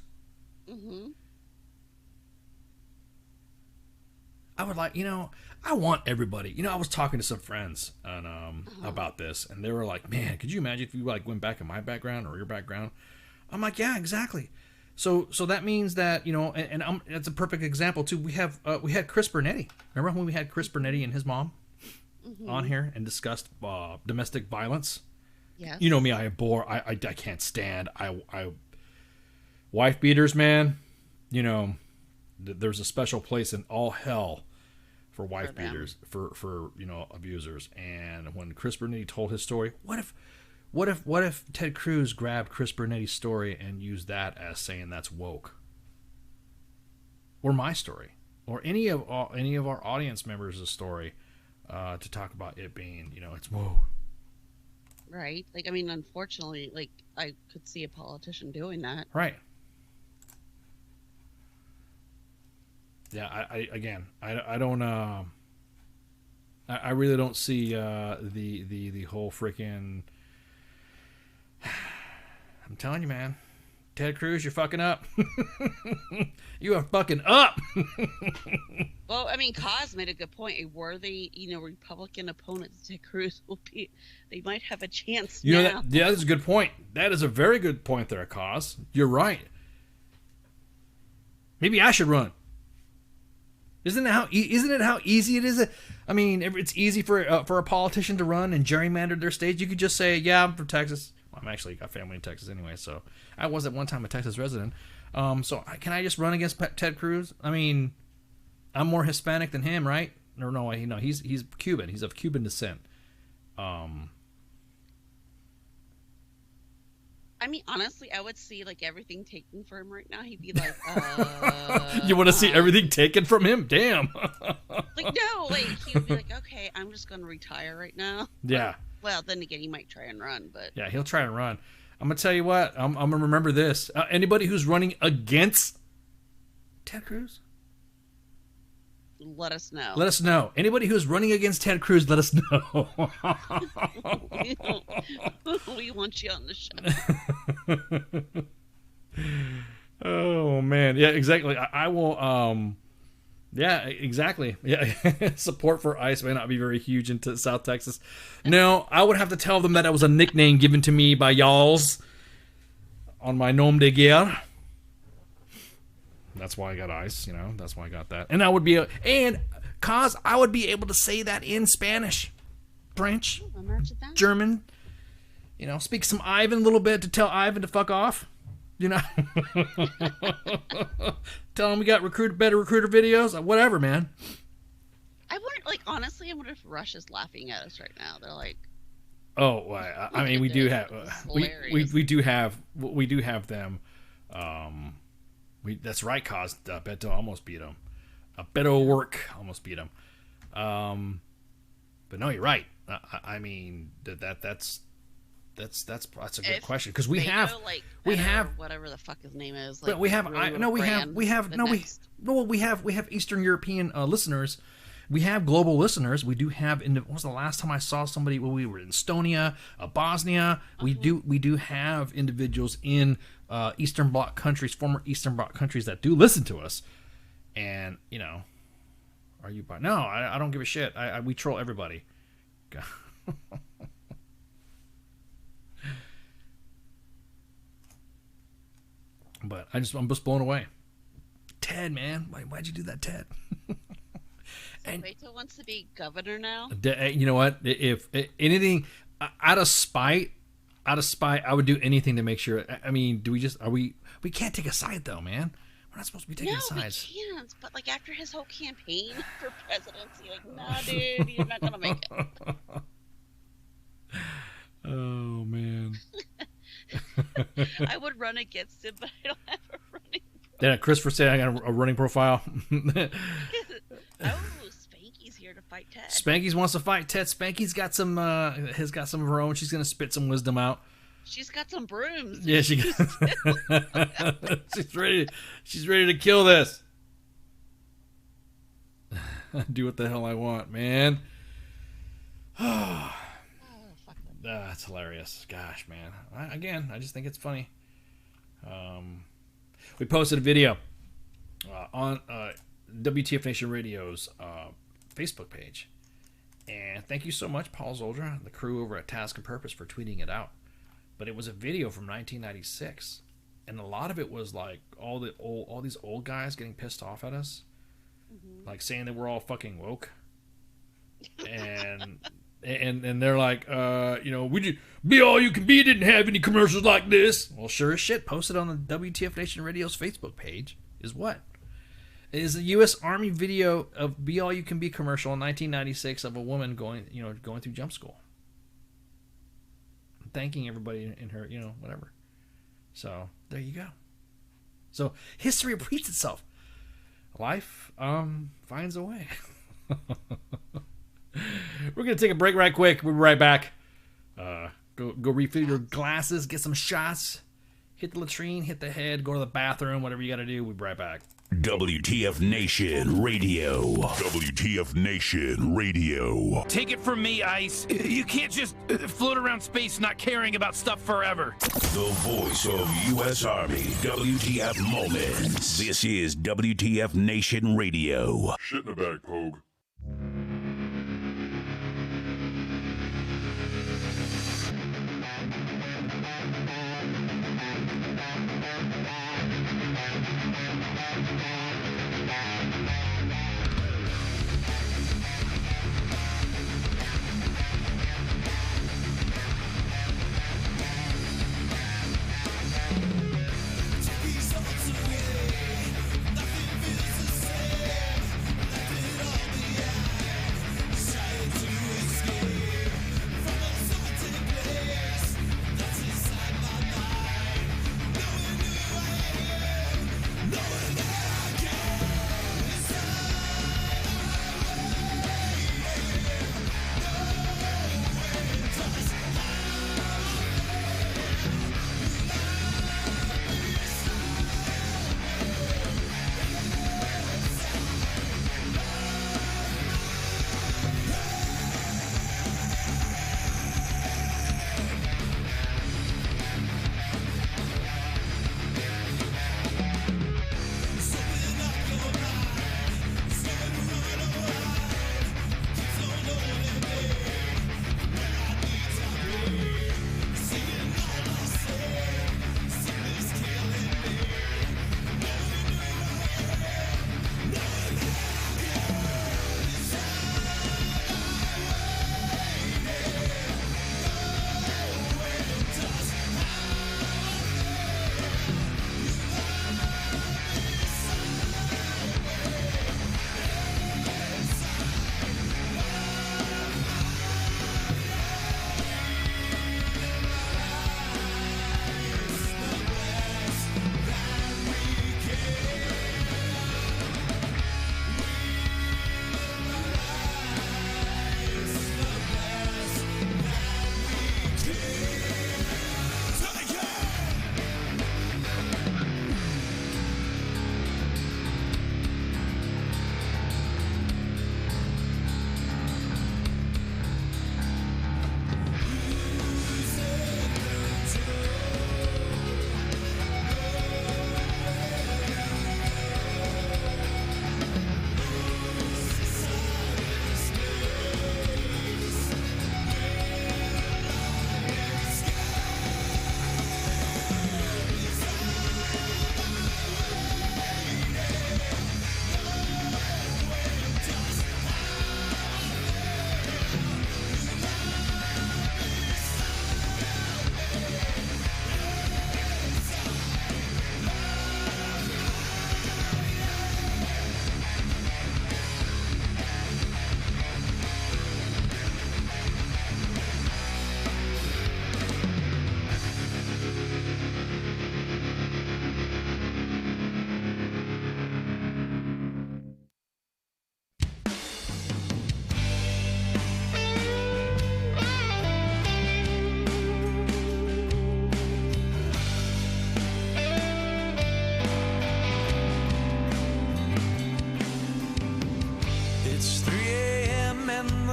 Mm-hmm. I would like, I want everybody. I was talking to some friends and about this, and they were like, "Man, could you imagine if you like went back in my background or your background?" I'm like, "Yeah, exactly." So that means that and it's a perfect example too. We had Chris Bernetti. Remember when we had Chris Bernetti and his mom on here and discussed domestic violence? Yes. You know me, I abhor. I can't stand. I wife beaters, man. There's a special place in all hell for wife beaters, for abusers. And when Chris Bernetti told his story, what if Ted Cruz grabbed Chris Bernetti's story and used that as saying that's woke, or my story, or any of our audience members' story, to talk about it being it's woke. Right. Like, I mean, unfortunately, like, I could see a politician doing that. Right. Yeah, I don't I really don't see the whole freaking. I'm telling you, man, Ted Cruz, you're fucking up. You are fucking up. Well, I mean, Kaz made a good point. A worthy, Republican opponent to Ted Cruz they might have a chance now. That's a good point. That is a very good point there, Kaz. You're right. Maybe I should run. Isn't it how easy it is? I mean, it's easy for a politician to run and gerrymander their states. You could just say, "Yeah, I'm from Texas." Well, I'm actually got family in Texas anyway, so I was at one time a Texas resident. So can I just run against Ted Cruz? I mean, I'm more Hispanic than him, right? Or no, he's Cuban. He's of Cuban descent. I mean, honestly, I would see like everything taken from him right now. He'd be like, You want to see everything taken from him? Damn. Like, no, like, he would be like, "Okay, I'm just going to retire right now." Yeah. Well, then again, he might try and run, but. Yeah, he'll try and run. I'm going to tell you what. I'm going to remember this. Anybody who's running against Ted Cruz? Let us know. Let us know. Anybody who's running against Ted Cruz, let us know. We want you on the show. Oh, man. Yeah, exactly. I will... Yeah, exactly. Yeah, support for ICE may not be very huge into South Texas. No, I would have to tell them that it was a nickname given to me by y'alls on my nom de guerre. That's why I got ICE, That's why I got that. And I would be I would be able to say that in Spanish, French, German. Speak some Ivan a little bit to tell Ivan to fuck off. Tell him we got better recruiter videos, whatever, man. I wonder, honestly, I wonder if Russia's laughing at us right now. They're like, "Oh, I mean, we do have, we do have them." That's right, Cause Beto almost beat him. Beto work almost beat him. But no, you're right. I mean, that's a good question because we have whatever the fuck his name is. But we have Eastern European listeners. We have global listeners. We do have. When was the last time I saw somebody? Well, we were in Estonia, Bosnia. We do have individuals in Eastern Bloc countries, former Eastern Bloc countries that do listen to us. And are you? No, I don't give a shit. We troll everybody. But I'm just blown away. Ted, man, why'd you do that, Ted? And Beto wants to be governor now. You know what? If anything, out of spite, I would do anything to make sure. I mean, we can't take a side though, man. We're not supposed to be taking sides. No, we can't. But after his whole campaign for presidency, nah, dude, you're not gonna make it. Oh man. I would run against him, but I don't have a running profile. Yeah, Christopher said I got a running profile. Spanky's here to fight Ted. Spanky's wants to fight Ted. Spanky's got some has got some of her own. She's gonna spit some wisdom out. She's got some brooms. Yeah, she's ready. She's ready to kill this. Do what the hell I want, man. That's hilarious. Gosh, man. I just think it's funny. We posted a video on WTF Nation Radio's Facebook page. And thank you so much, Paul Zoldra, the crew over at Task and Purpose, for tweeting it out. But it was a video from 1996, and a lot of it was like all these old guys getting pissed off at us, like saying that we're all fucking woke, and they're like, we just Be All You Can Be didn't have any commercials like this. Well, sure as shit, posted on the WTF Nation Radio's Facebook page is what? It is a U.S. Army video of Be All You Can Be commercial in 1996 of a woman going through jump school, thanking everybody in her, whatever. So there you go. So history repeats itself. Life finds a way. We're gonna take a break right quick. We'll be right back. Go refill your glasses, get some shots, hit the latrine, hit the head, go to the bathroom, whatever you gotta do. We'll be right back. WTF Nation Radio. WTF Nation Radio. Take it from me, Ice. You can't just float around space not caring about stuff forever. The voice of U.S. Army. WTF Moments. This is WTF Nation Radio. Shit in the bag, Pogue.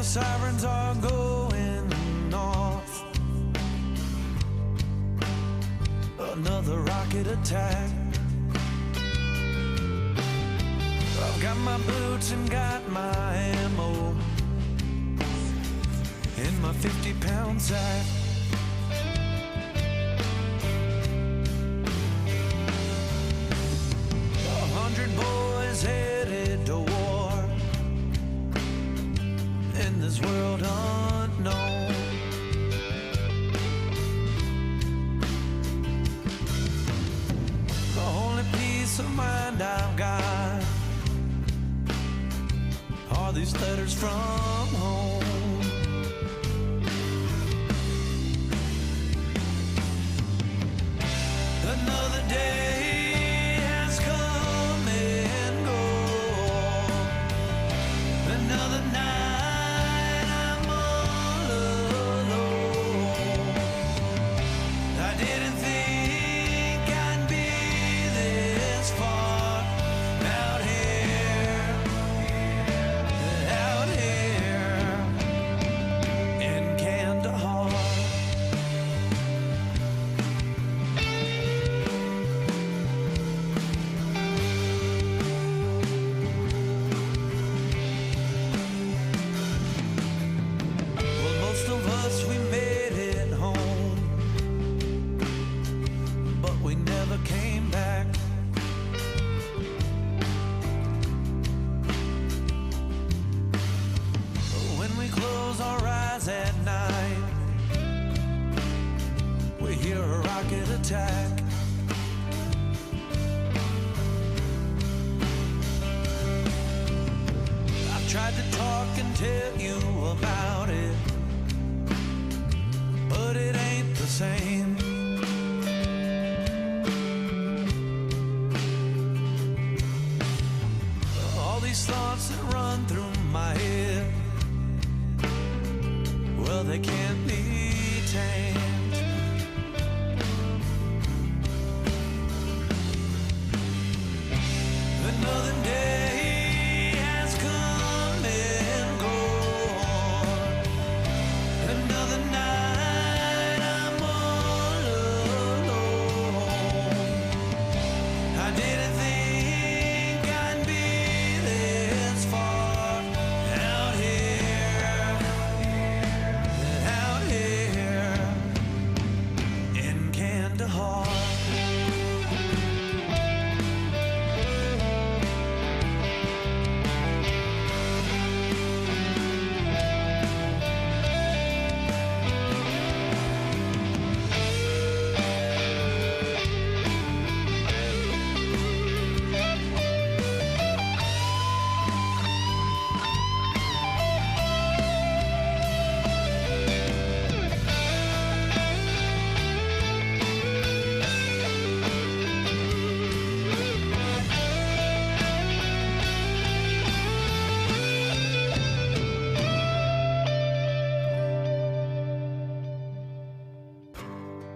the sirens are going off. Another rocket attack. I've Got my boots and got my ammo in my 50-pound sack. 100 boys headed to war in this world unknown. The only peace of mind I've got are these letters from home. Another day has come and gone. Another night I'm all alone. I didn't think I'd be this far out here in Kandahar. Well, most of us, we made it home, but we never came back. When we close our eyes at night, we hear a rocket attack. I've tried to talk and tell you about it, but it ain't the same. All these thoughts that run through my head, well, they can't be tamed. Another day has come and gone. Another night I'm all alone. I didn't think I'd be this far out here in Kandahar.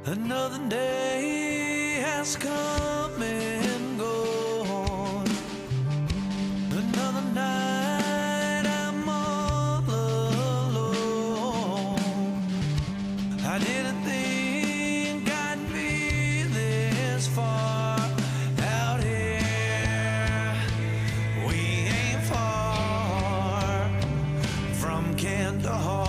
Another day has come and gone. Another night I'm all alone. I didn't think I'd be this far out here. We ain't far from Kandahar.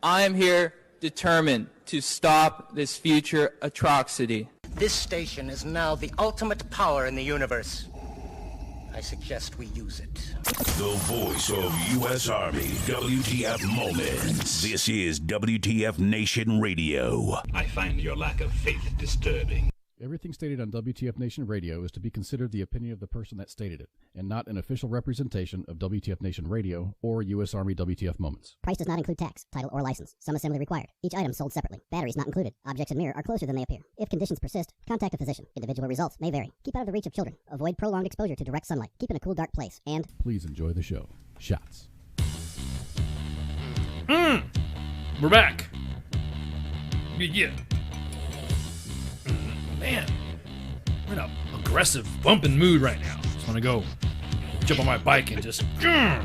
I am here determined to stop this future atrocity. This station is now the ultimate power in the universe. I suggest we use it. The voice of U.S. Army, WTF Moments. This is WTF Nation Radio. I find your lack of faith disturbing. Everything stated on WTF Nation Radio is to be considered the opinion of the person that stated it, and not an official representation of WTF Nation Radio or U.S. Army WTF Moments. Price does not include tax, title, or license. Some assembly required. Each item sold separately. Batteries not included. Objects in mirror are closer than they appear. If conditions persist, contact a physician. Individual results may vary. Keep out of the reach of children. Avoid prolonged exposure to direct sunlight. Keep in a cool, dark place. And please enjoy the show. Shots. We're back. Yeah. Man, I'm in a aggressive, bumping mood right now. Just want to go jump on my bike and just... Yeah.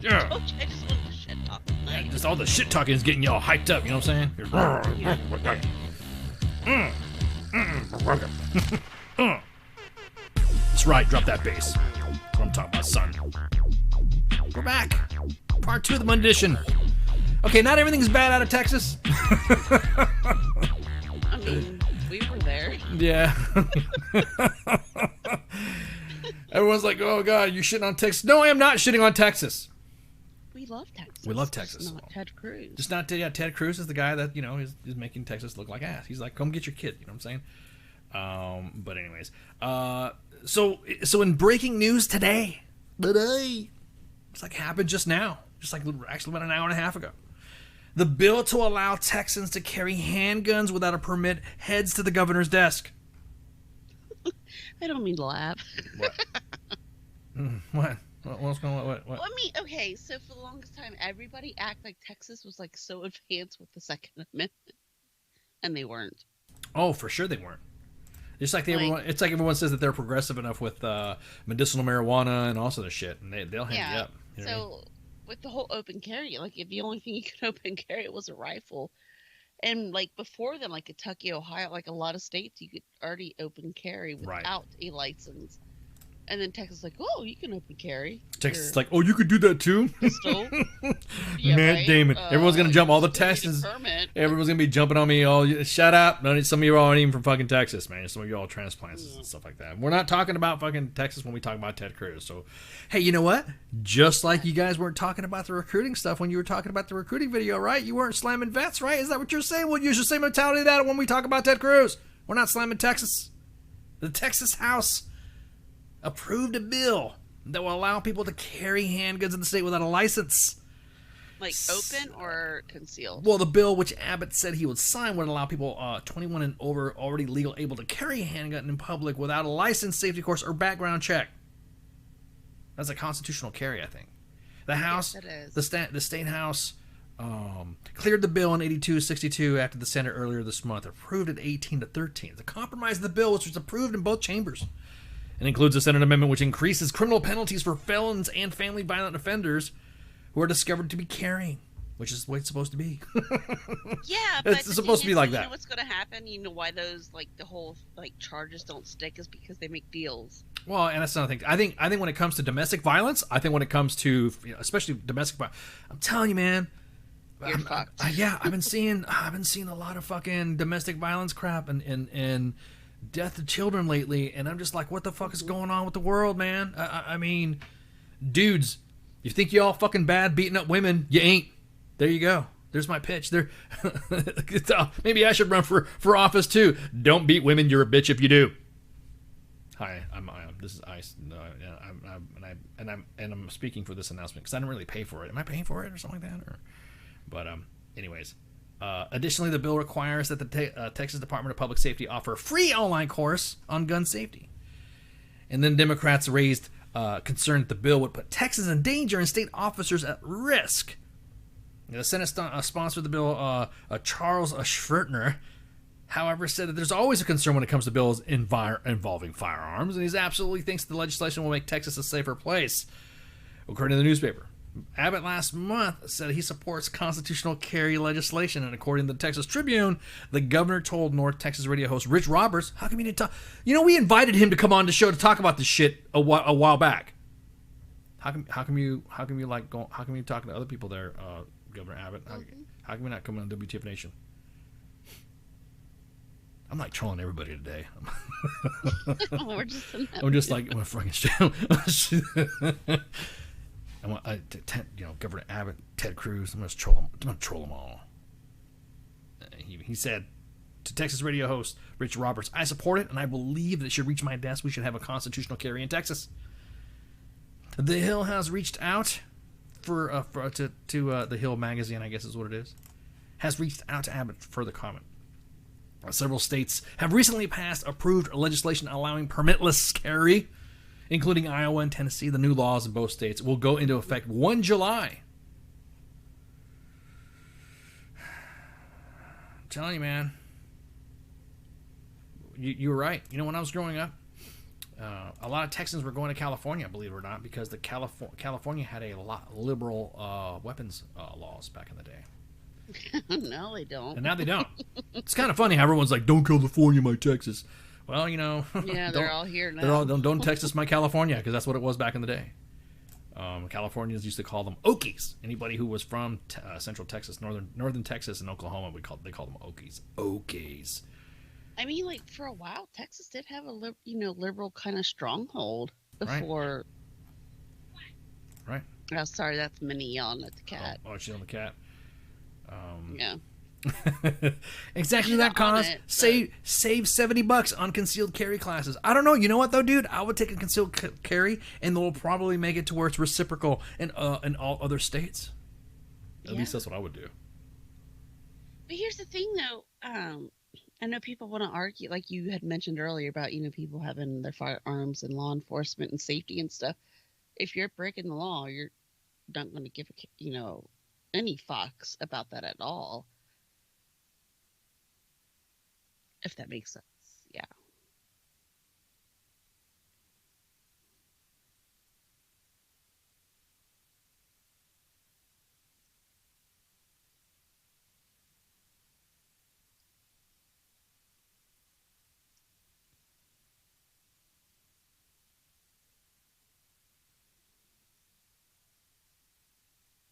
I just want to shit talk. Yeah, just all the shit talking is getting y'all hyped up, you know what I'm saying? That's right, drop that bass. That's what I'm talking about, son. We're back. Part 2 of the Monday edition. Okay, not everything's bad out of Texas. I mean, we were there. Yeah. Everyone's like, oh, God, you're shitting on Texas. No, I am not shitting on Texas. We love Texas. We love Texas. Just not Ted Cruz. Just not, yeah, Ted Cruz is the guy that, is making Texas look like ass. He's like, come get your kid, you know what I'm saying? But anyways, so in breaking news today, it's like happened just now, just like actually about an hour and a half ago. The bill to allow Texans to carry handguns without a permit heads to the governor's desk. I don't mean to laugh. What? What's going on? What? Well, I mean, okay, so for the longest time, everybody acted like Texas was like so advanced with the Second Amendment, and they weren't. Oh, for sure they weren't. It's like everyone says that they're progressive enough with medicinal marijuana and all sort of shit, and they'll hand you up. You know what I mean? With the whole open carry, like if the only thing you could open carry was a rifle, and like before then, like Kentucky, Ohio, like a lot of states, you could already open carry without a license. And then Texas is like, oh, you can open carry. Texas is like, oh, you could do that too? Pistol. Yeah, Matt right? Damon. Everyone's going to jump. All the Texans. Everyone's going to be jumping on me. Shut up. Some of you aren't even from fucking Texas, man. Some of you all transplants and stuff like that. We're not talking about fucking Texas when we talk about Ted Cruz. So, hey, you know what? Just like you guys weren't talking about the recruiting stuff when you were talking about the recruiting video, right? You weren't slamming vets, right? Is that what you're saying? We'll use the same mentality of that when we talk about Ted Cruz. We're not slamming Texas. The Texas House approved a bill that will allow people to carry handguns in the state without a license. Like open or concealed? Well, the bill, which Abbott said he would sign, would allow people 21 and over already legal able to carry a handgun in public without a license, safety course, or background check. That's a constitutional carry, I think. The House, yes, the state House, cleared the bill in 82-62 after the Senate earlier this month, approved it 18-13. The compromise of the bill, which was approved in both chambers, and includes a Senate amendment which increases criminal penalties for felons and family violent offenders who are discovered to be carrying, which is the way it's supposed to be. Yeah, but it's supposed to be like that. You know what's going to happen? You know why those, like, the whole, like, charges don't stick is because they make deals. Well, and that's another thing. I think when it comes to domestic violence, I think when it comes to, especially domestic violence, I'm telling you, man. You're fucked. I've been seeing a lot of fucking domestic violence crap and death of children lately, and I'm just like, what the fuck is going on with the world, man? I mean, dudes, you think you all fucking bad beating up women? You ain't. There you go. There's my pitch. There. Maybe I should run for office too. Don't beat women. You're a bitch if you do. Hi, this is Ice. I'm speaking for this announcement because I didn't really pay for it. Am I paying for it or something like that? But anyways. Additionally, the bill requires that the Texas Department of Public Safety offer a free online course on gun safety. And then Democrats raised concern that the bill would put Texans in danger and state officers at risk. The Senate sponsored the bill, Charles Schwertner, however, said that there's always a concern when it comes to bills involving firearms, and he absolutely thinks the legislation will make Texas a safer place, according to the newspaper. Abbott last month said he supports constitutional carry legislation, and according to the Texas Tribune, the governor told North Texas radio host Rich Roberts, "How come you didn't talk? We invited him to come on the show to talk about this shit a while back. How come you talking to other people there, Governor Abbott? How come you not coming on WTF Nation?" I'm like trolling everybody today. I'm just like, I'm a fucking show. Governor Abbott, Ted Cruz. I'm going to troll them all. He said to Texas radio host Rich Roberts, "I support it, and I believe that it should reach my desk. We should have a constitutional carry in Texas." The Hill has reached out to the Hill magazine, I guess is what it is, has reached out to Abbott for further comment. Several states have recently passed approved legislation allowing permitless carry, including Iowa and Tennessee. The new laws in both states will go into effect 1 July. telling you, man. You were right. You know, when I was growing up, a lot of Texans were going to California, believe it or not, because the California had a lot liberal weapons laws back in the day. No, they don't. And now they don't. It's kind of funny how everyone's like, "Don't California my Texas." Well, you know, yeah, they're all here now. Don't Texas my California, because that's what it was back in the day. Californians used to call them Okies. Anybody who was from Central Texas, northern Texas, and Oklahoma, they called them Okies. Okies. I mean, like, for a while, Texas did have a liberal kind of stronghold before. Right. Oh, sorry, that's Minnie yelling at the cat. Oh, she's on the cat. Yeah. Exactly that cost. Save $70 on concealed carry classes. I don't know. You know what though, dude? I would take a concealed carry, and they'll probably make it to where it's reciprocal in all other states. At least that's what I would do. But here's the thing, though. I know people want to argue, like you had mentioned earlier, about people having their firearms and law enforcement and safety and stuff. If you're breaking the law, you're not going to give any fucks about that at all. If that makes sense, yeah.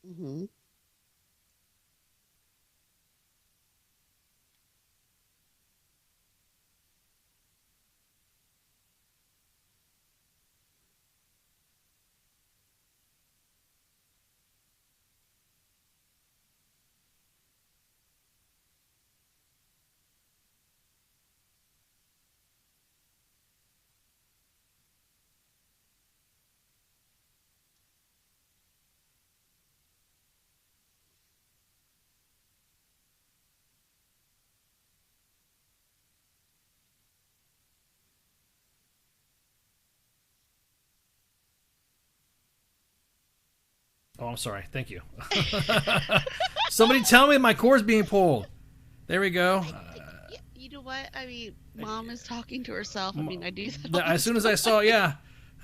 Mm-hmm. Oh, I'm sorry. Thank you. Somebody tell me my cord's being pulled. There we go. You know what? I mean, Mom is talking to herself. I mean, I do that. As soon as I saw, I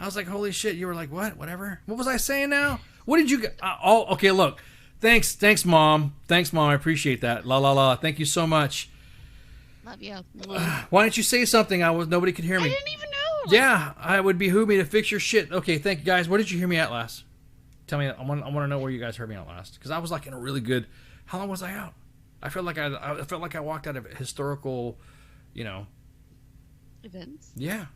was like, holy shit. You were like, what? Whatever. What was I saying now? What did you get? Okay, look. Thanks, Mom. Thanks, Mom. I appreciate that. La, la, la. Thank you so much. Love you. Why didn't you say something? Nobody could hear me. I didn't even know. Yeah, I would behoove me to fix your shit. Okay, thank you, guys. Where did you hear me at last? Tell me. I want to know where you guys heard me out last, because I was like in a really good. How long was I out? I felt like I walked out of historical, events. Yeah.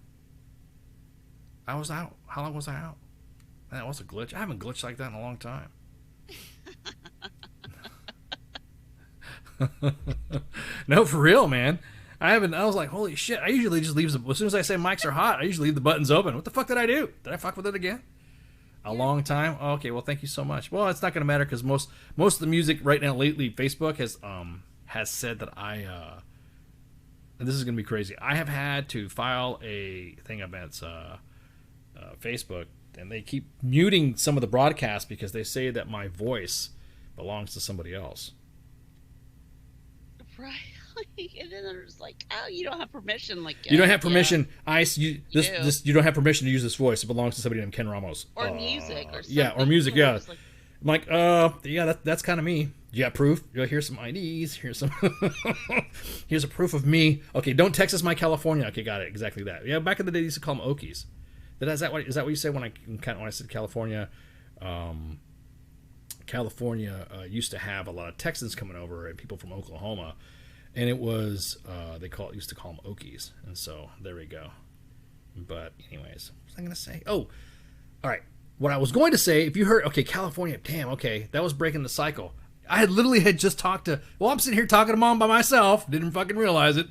I was out. How long was I out? That was a glitch. I haven't glitched like that in a long time. No, for real, man. I haven't. I was like, holy shit. I usually just leave as soon as I say mics are hot, I usually leave the buttons open. What the fuck did I do? Did I fuck with it again? A long time? Oh, okay, well, thank you so much. Well, it's not going to matter, because most of the music right now lately, Facebook has said that and this is going to be crazy. I have had to file a thing against Facebook, and they keep muting some of the broadcasts because they say that my voice belongs to somebody else. Right. And then there's like, oh, you don't have permission. Like, you don't have permission. You don't have permission to use this voice. It belongs to somebody named Ken Ramos. Or music, or something. Yeah, or music. Yeah. Like, I'm like, that's kind of me. You got proof? Here's some IDs. Here's a proof of me. Okay, don't Texas my California. Okay, got it. Exactly that. Yeah, back in the day, they used to call them Okies. Is that what you said when I said California? California used to have a lot of Texans coming over and people from Oklahoma. And it was, used to call them Okies. And so, there we go. But, anyways, what was I going to say? Oh, all right. What I was going to say, if you heard, okay, California, damn, okay, that was breaking the cycle. I had just talked to, I'm sitting here talking to Mom by myself. Didn't fucking realize it.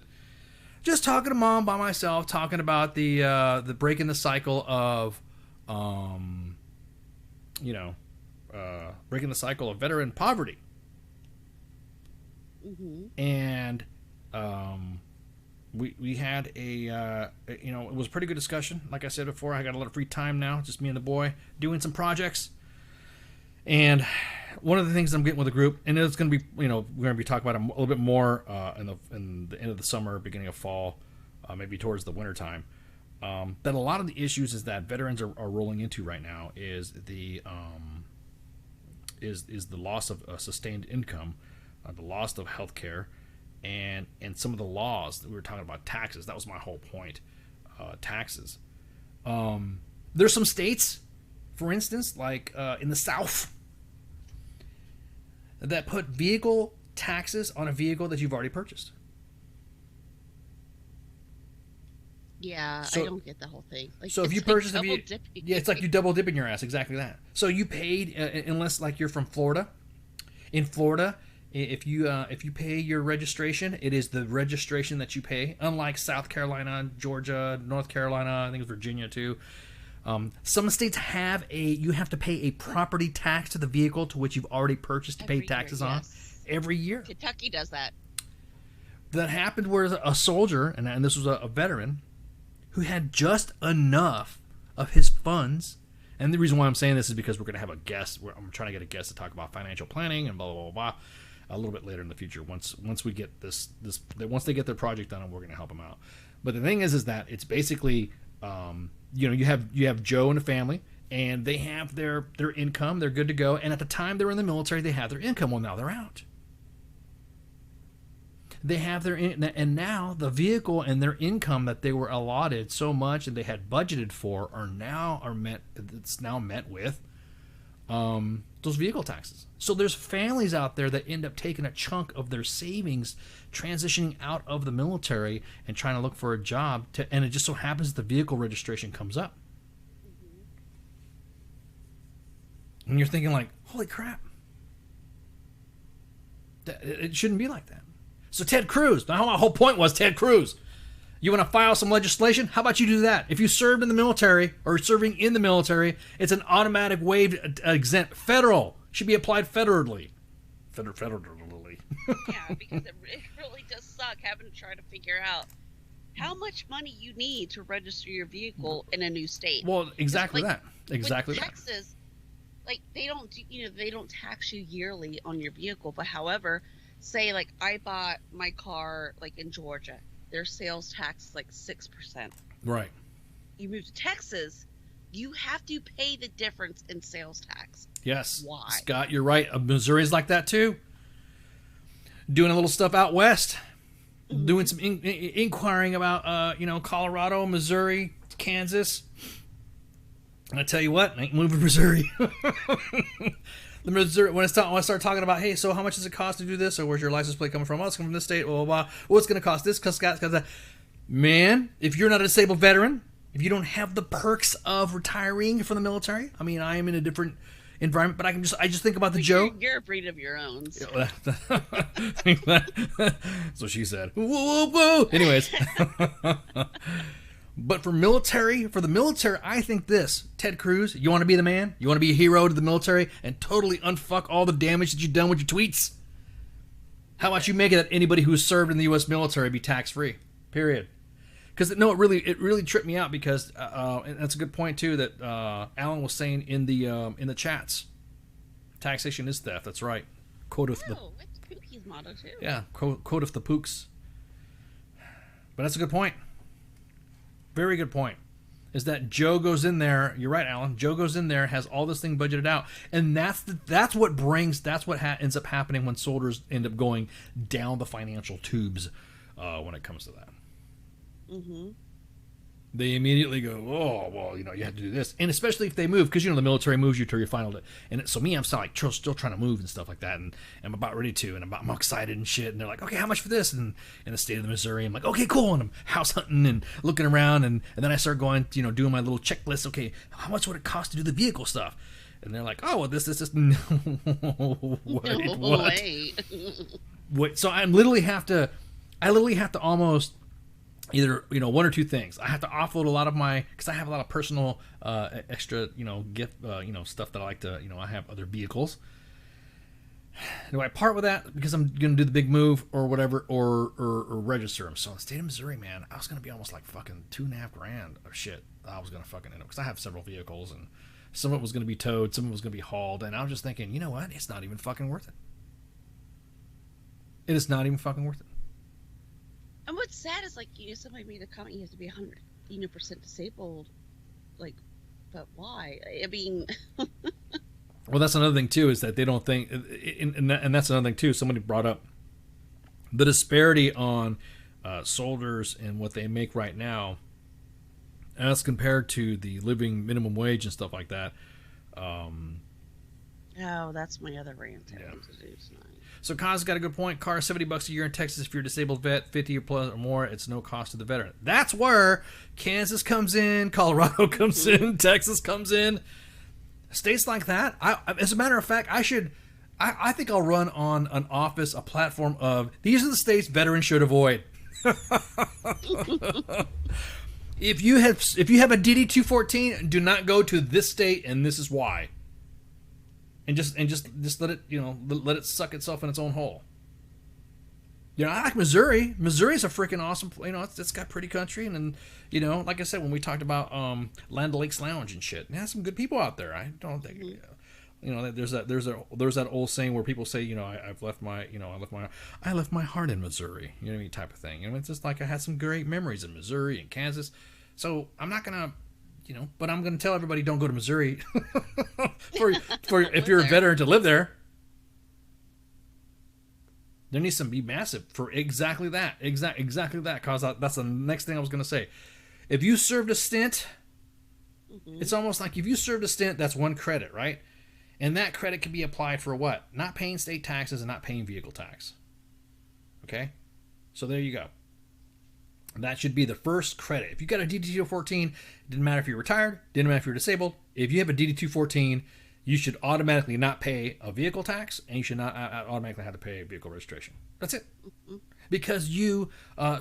Just talking to Mom by myself, talking about the breaking the cycle of, breaking the cycle of veteran poverty. Mm-hmm. And we had it was a pretty good discussion. Like I said before, I got a lot of free time now, just me and the boy doing some projects. And one of the things I'm getting with the group, and it's going to be, we're going to be talking about it a little bit more in the end of the summer, beginning of fall, maybe towards the winter time. That a lot of the issues is that veterans are rolling into right now is the loss of sustained income, the loss of health care, and some of the laws that we were talking about. Taxes. That was my whole point. Taxes. There's some states, for instance, like in the South, that put vehicle taxes on a vehicle that you've already purchased. Yeah, So- I don't get the whole thing. Like, So if it's you like purchase a double vehicle, dipping. yeah, it's like you double dipping your ass. Exactly that. So you paid, unless like you're from Florida. In Florida, if you pay your registration, it is the registration that you pay. Unlike South Carolina, Georgia, North Carolina, I think it's Virginia too. Some states you have to pay a property tax to the vehicle to which you've already purchased to pay taxes on every year. Kentucky does that. That happened where a soldier, and this was a veteran, who had just enough of his funds. And the reason why I'm saying this is because we're going to have a guest. I'm trying to get a guest to talk about financial planning and blah, blah, blah, blah, a little bit later in the future. Once we get once they get their project done, we're going to help them out. But the thing is that it's basically, you have Joe and a family, and they have their income. They're good to go. And at the time they were in the military, they had their income. Well, now they're out. They have and now the vehicle and their income that they were allotted so much and they had budgeted for it's now met with those vehicle taxes. So there's families out there that end up taking a chunk of their savings, transitioning out of the military and trying to look for a job, and it just so happens that the vehicle registration comes up. And you're thinking like, holy crap. It shouldn't be like that. So Ted Cruz, my whole point was Ted Cruz. You want to file some legislation? How about you do that? If you served in the military or serving in the military, it's an automatic waived exempt. Federal. Should be applied federally. Federally. Yeah, because it really does suck having to try to figure out how much money you need to register your vehicle in a new state. Well, exactly Like, that. Exactly with that. Texas, like they don't tax you yearly on your vehicle, but however, say like I bought my car like in Georgia, their sales tax is like 6%. Right. You move to Texas, you have to pay the difference in sales tax. Yes. Why? Scott, you're right. Missouri's like that too. Doing a little stuff out west. Doing some inquiring about, Colorado, Missouri, Kansas. And I tell you what, I ain't moving to Missouri. The Missouri, when I start talking about, hey, so how much does it cost to do this? Or where's your license plate coming from? Oh, it's coming from this state. Blah, blah, blah. What's going to cost this? Because that. Man, if you're not a disabled veteran, if you don't have the perks of retiring from the military, I mean, I am in a different environment, but I just think about the Joe. You're a breed of your own. So. So she said. Whoa, whoa, whoa. Anyways. But for the military, I think this, Ted Cruz, you want to be the man? You want to be a hero to the military and totally unfuck all the damage that you've done with your tweets? How about you make it that anybody who's served in the U.S. military be tax-free? Period. Because, no, it really tripped me out because, and that's a good point, too, that Alan was saying in the chats. Taxation is theft, that's right. Quote of the... it's Pookie's motto, too. Yeah, quote of the pooks. But that's a good point. Very good point. Is that Joe goes in there? You're right, Alan. Joe goes in there, has all this thing budgeted out, and that's what ends up happening when soldiers end up going down the financial tubes when it comes to that. Mm-hmm. They immediately go, oh, well, you have to do this. And especially if they move, because, the military moves you to your final day. And so me, I'm still trying to move and stuff like that. And I'm about ready to, and I'm excited and shit. And they're like, okay, how much for this? And in the state of Missouri, I'm like, okay, cool. And I'm house hunting and looking around. And then I start going, doing my little checklist. Okay, how much would it cost to do the vehicle stuff? And they're like, oh, well, this. No, what? Wait, so I literally have to almost... either one or two things. I have to offload a lot of because I have a lot of personal extra gift stuff that I like to I have other vehicles. Do I part with that because I'm gonna do the big move or whatever or register them? So in the state of Missouri, man, I was gonna be almost like fucking $2,500 of shit. I was gonna fucking end up because I have several vehicles and Some of it was going to be towed. Some of it was going to be hauled. And I was just thinking, you know what? It's not even fucking worth it. It is not even fucking worth it. And what's sad is, like, somebody made a comment, you have to be 100% disabled. Like, but why? I mean... Well, that's another thing, too, is that they don't think... And that's another thing, too. Somebody brought up the disparity on soldiers and what they make right now as compared to the living minimum wage and stuff like that. Oh, that's my other rant. I want to do tonight. So Kaz got a good point. Car $70 a year in Texas if you're a disabled vet, 50 plus or more. It's no cost to the veteran. That's where Kansas comes in, Colorado comes in, Texas comes in. States like that. As a matter of fact, I think I'll run on an office, a platform of these are the states veterans should avoid. If you have a DD 214, do not go to this state, and this is why. And just let it, let it suck itself in its own hole. I like Missouri. Missouri's a freaking awesome, it's got pretty country, and like I said, when we talked about Land O'Lakes Lounge and shit, there's some good people out there. I don't think, there's that old saying where people say, I left my heart in Missouri, you know what I mean, type of thing. It's just like I had some great memories in Missouri and Kansas, so I'm not gonna. But I'm going to tell everybody don't go to Missouri for if you're a veteran to live there. There needs to be massive for exactly that. Exactly that. Cause that's the next thing I was going to say. If you served a stint, it's almost like if you served a stint, that's one credit, right? And that credit can be applied for what? Not paying state taxes and not paying vehicle tax. Okay? So there you go. That should be the first credit. If you got a DD-214, it didn't matter if you're retired, didn't matter if you're disabled. If you have a DD-214, you should automatically not pay a vehicle tax, and you should not automatically have to pay a vehicle registration. That's it. Because you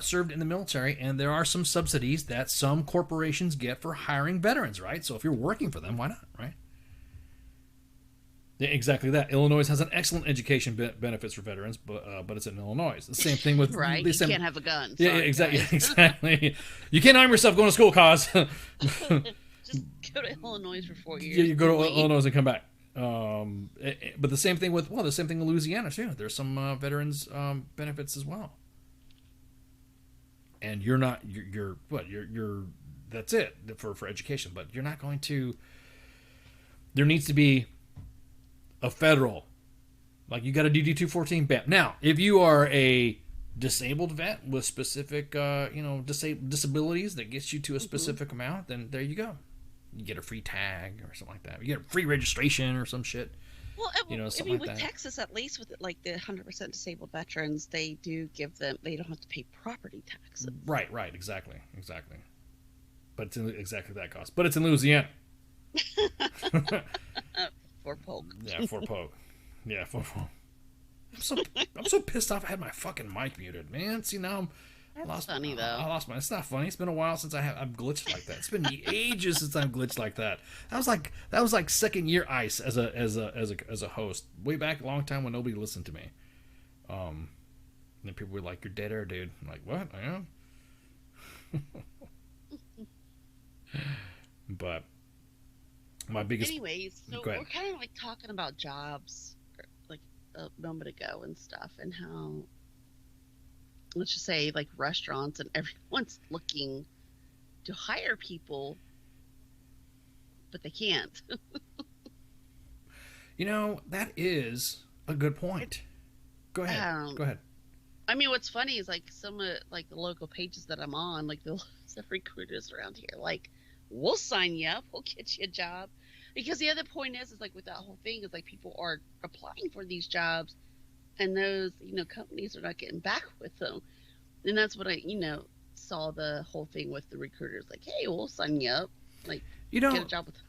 served in the military, and there are some subsidies that some corporations get for hiring veterans, right? So if you're working for them, why not, right? Yeah, exactly that. Illinois has an excellent education benefits for veterans, but it's in Illinois. The same thing with right. You can't have a gun. Yeah, exactly. You can't arm yourself going to school, cause just go to Illinois for 4 years. Yeah, you go to Illinois and come back. But the same thing with in Louisiana too. There's some veterans benefits as well. And you're that's it for education. But you're not going to. There needs to be a federal, like you got a DD-214 bam. Now, if you are a disabled vet with specific, disabilities that gets you to a specific amount, then there you go. You get a free tag or something like that. You get a free registration or some shit. Well, something with like that. Texas, at least with like the 100% disabled veterans, they do give them. They don't have to pay property taxes. Right, exactly. But it's in exactly that cost. But it's in Louisiana. For poke. Yeah, for poke. Yeah, for poke. I'm so pissed off. I had my fucking mic muted, man. See, now That's funny though. I lost my. It's not funny. It's been a while since I've glitched like that. It's been ages since I've glitched like that. That was like second year ice as a host. Way back a long time when nobody listened to me. And then people were like, "You're dead air, dude." I'm like, "What? I am." But my biggest. Anyways, so we're kind of like talking about jobs, like a moment ago and stuff, and how, let's just say, like restaurants and everyone's looking to hire people, but they can't. That is a good point. Go ahead. Go ahead. I mean, what's funny is like some of like the local pages that I'm on, like the recruiters around here, like, we'll sign you up, we'll get you a job. Because the other point is like with that whole thing is like people are applying for these jobs, and those companies are not getting back with them, and that's what I saw the whole thing with the recruiters, like, hey, we'll sign you up, like, get a job with us.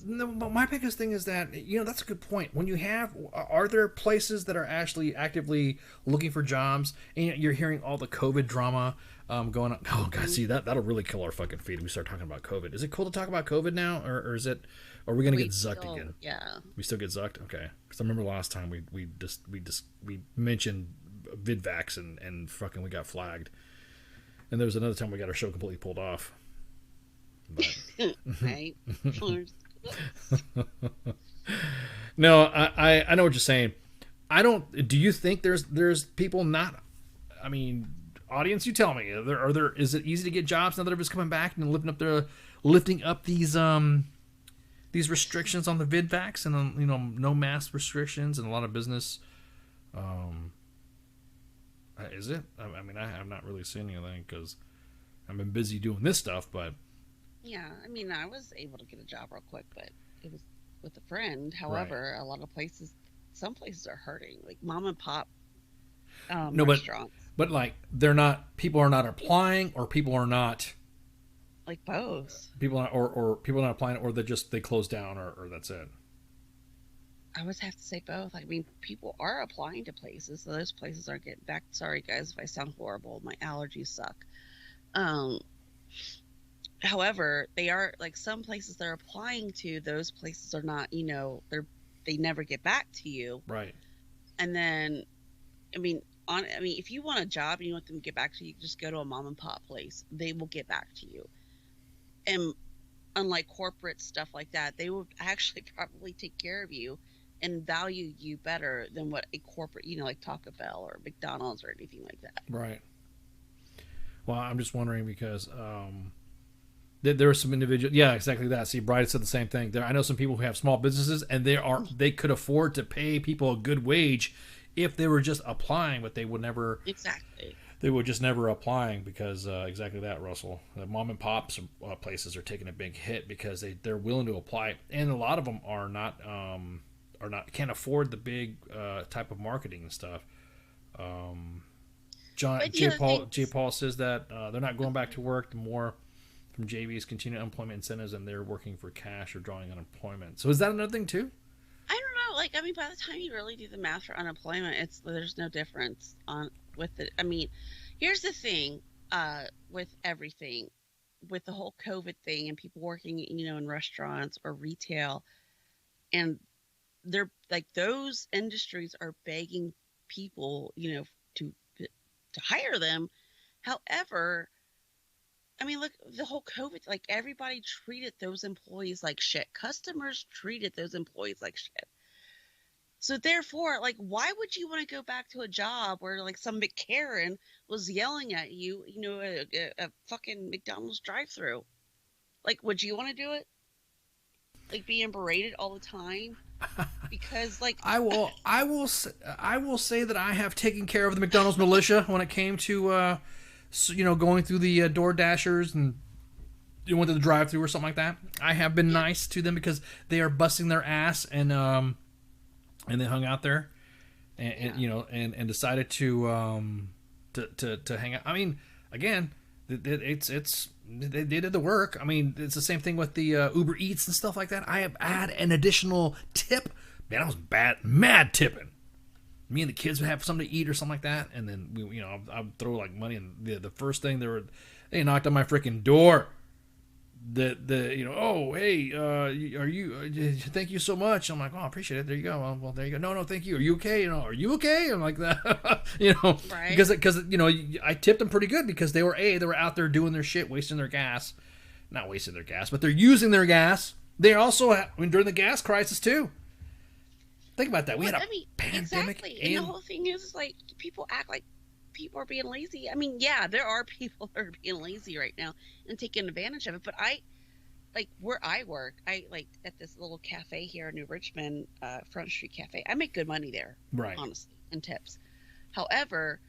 No, but my biggest thing is that that's a good point. When you are there places that are actually actively looking for jobs, and you're hearing all the COVID drama going on? Oh God, see that'll really kill our fucking feed if we start talking about COVID. Is it cool to talk about COVID now, or is it? Are we gonna get zucked again? Yeah, we still get zucked. Okay, because I remember last time we mentioned VidVax and fucking we got flagged, and there was another time we got our show completely pulled off. But, right. No, I know what you're saying. Do you think there's people not, I mean, audience, you tell me, is it easy to get jobs now that everybody's coming back and lifting up these restrictions on the VidVax and no mask restrictions and a lot of business? Is it? I mean, I have not really seen anything because I've been busy doing this stuff, but yeah, I mean, I was able to get a job real quick, but it was with a friend. However, a lot of places, some places are hurting, like mom and pop restaurants. But like people are not applying, or people are not, like both. People are, or people are not applying, or they close down, or that's it. I would have to say both. I mean, people are applying to places, so those places aren't getting back. Sorry, guys, if I sound horrible. My allergies suck. However, they are, like, some places they're applying to, those places are not, they never get back to you. Right. And then, if you want a job and you want them to get back to you, just go to a mom and pop place. They will get back to you. And unlike corporate stuff like that, they will actually probably take care of you and value you better than what a corporate, like Taco Bell or McDonald's or anything like that. Right. Well, I'm just wondering because there are some individuals. Yeah, exactly that. See, Bride said the same thing. I know some people who have small businesses, and they could afford to pay people a good wage if they were just applying, but they would never. Exactly. They were just never applying because exactly that, Russell. The mom and pops places are taking a big hit because they're willing to apply, and a lot of them are not can't afford the big type of marketing and stuff. J. Paul says that they're not going back to work. The more from JV's continued employment incentives, and they're working for cash or drawing unemployment. So is that another thing too? I don't know. By the time you really do the math for unemployment, there's no difference with it. I mean, here's the thing with everything, with the whole COVID thing and people working, in restaurants or retail, and they're like, those industries are begging people, to hire them. However, I mean, look, the whole COVID, like, everybody treated those employees like shit. Customers treated those employees like shit. So therefore, like, why would you want to go back to a job where, like, some McCarran was yelling at you, a fucking McDonald's drive-thru? Like, would you want to do it? Like, being berated all the time? Because, like, I will say that I have taken care of the McDonald's militia when it came to going through the door dashers and you went to the drive-thru or something like that. I have been nice to them because they are busting their ass, and they hung out there and decided to hang out. I mean, again, they did the work. I mean, it's the same thing with the Uber Eats and stuff like that. I have had an additional tip. Man, I was mad tipping. Me and the kids would have something to eat or something like that, and then I'd throw like money. And the first thing they knocked on my freaking door. Oh, hey, are you? Thank you so much. I'm like, oh, I appreciate it. There you go. Well, there you go. No, thank you. Are you okay? Are you okay? I'm like that. Right. Because I tipped them pretty good because they were out there doing their shit, wasting their gas. Not wasting their gas, but they're using their gas. They're also during the gas crisis too. Think about that. We had a pandemic. Exactly. And the whole thing is like, people act like people are being lazy. I mean, yeah, there are people that are being lazy right now and taking advantage of it. But where I work, at this little cafe here in New Richmond, Front Street Cafe. I make good money there, right? Honestly, in tips. However,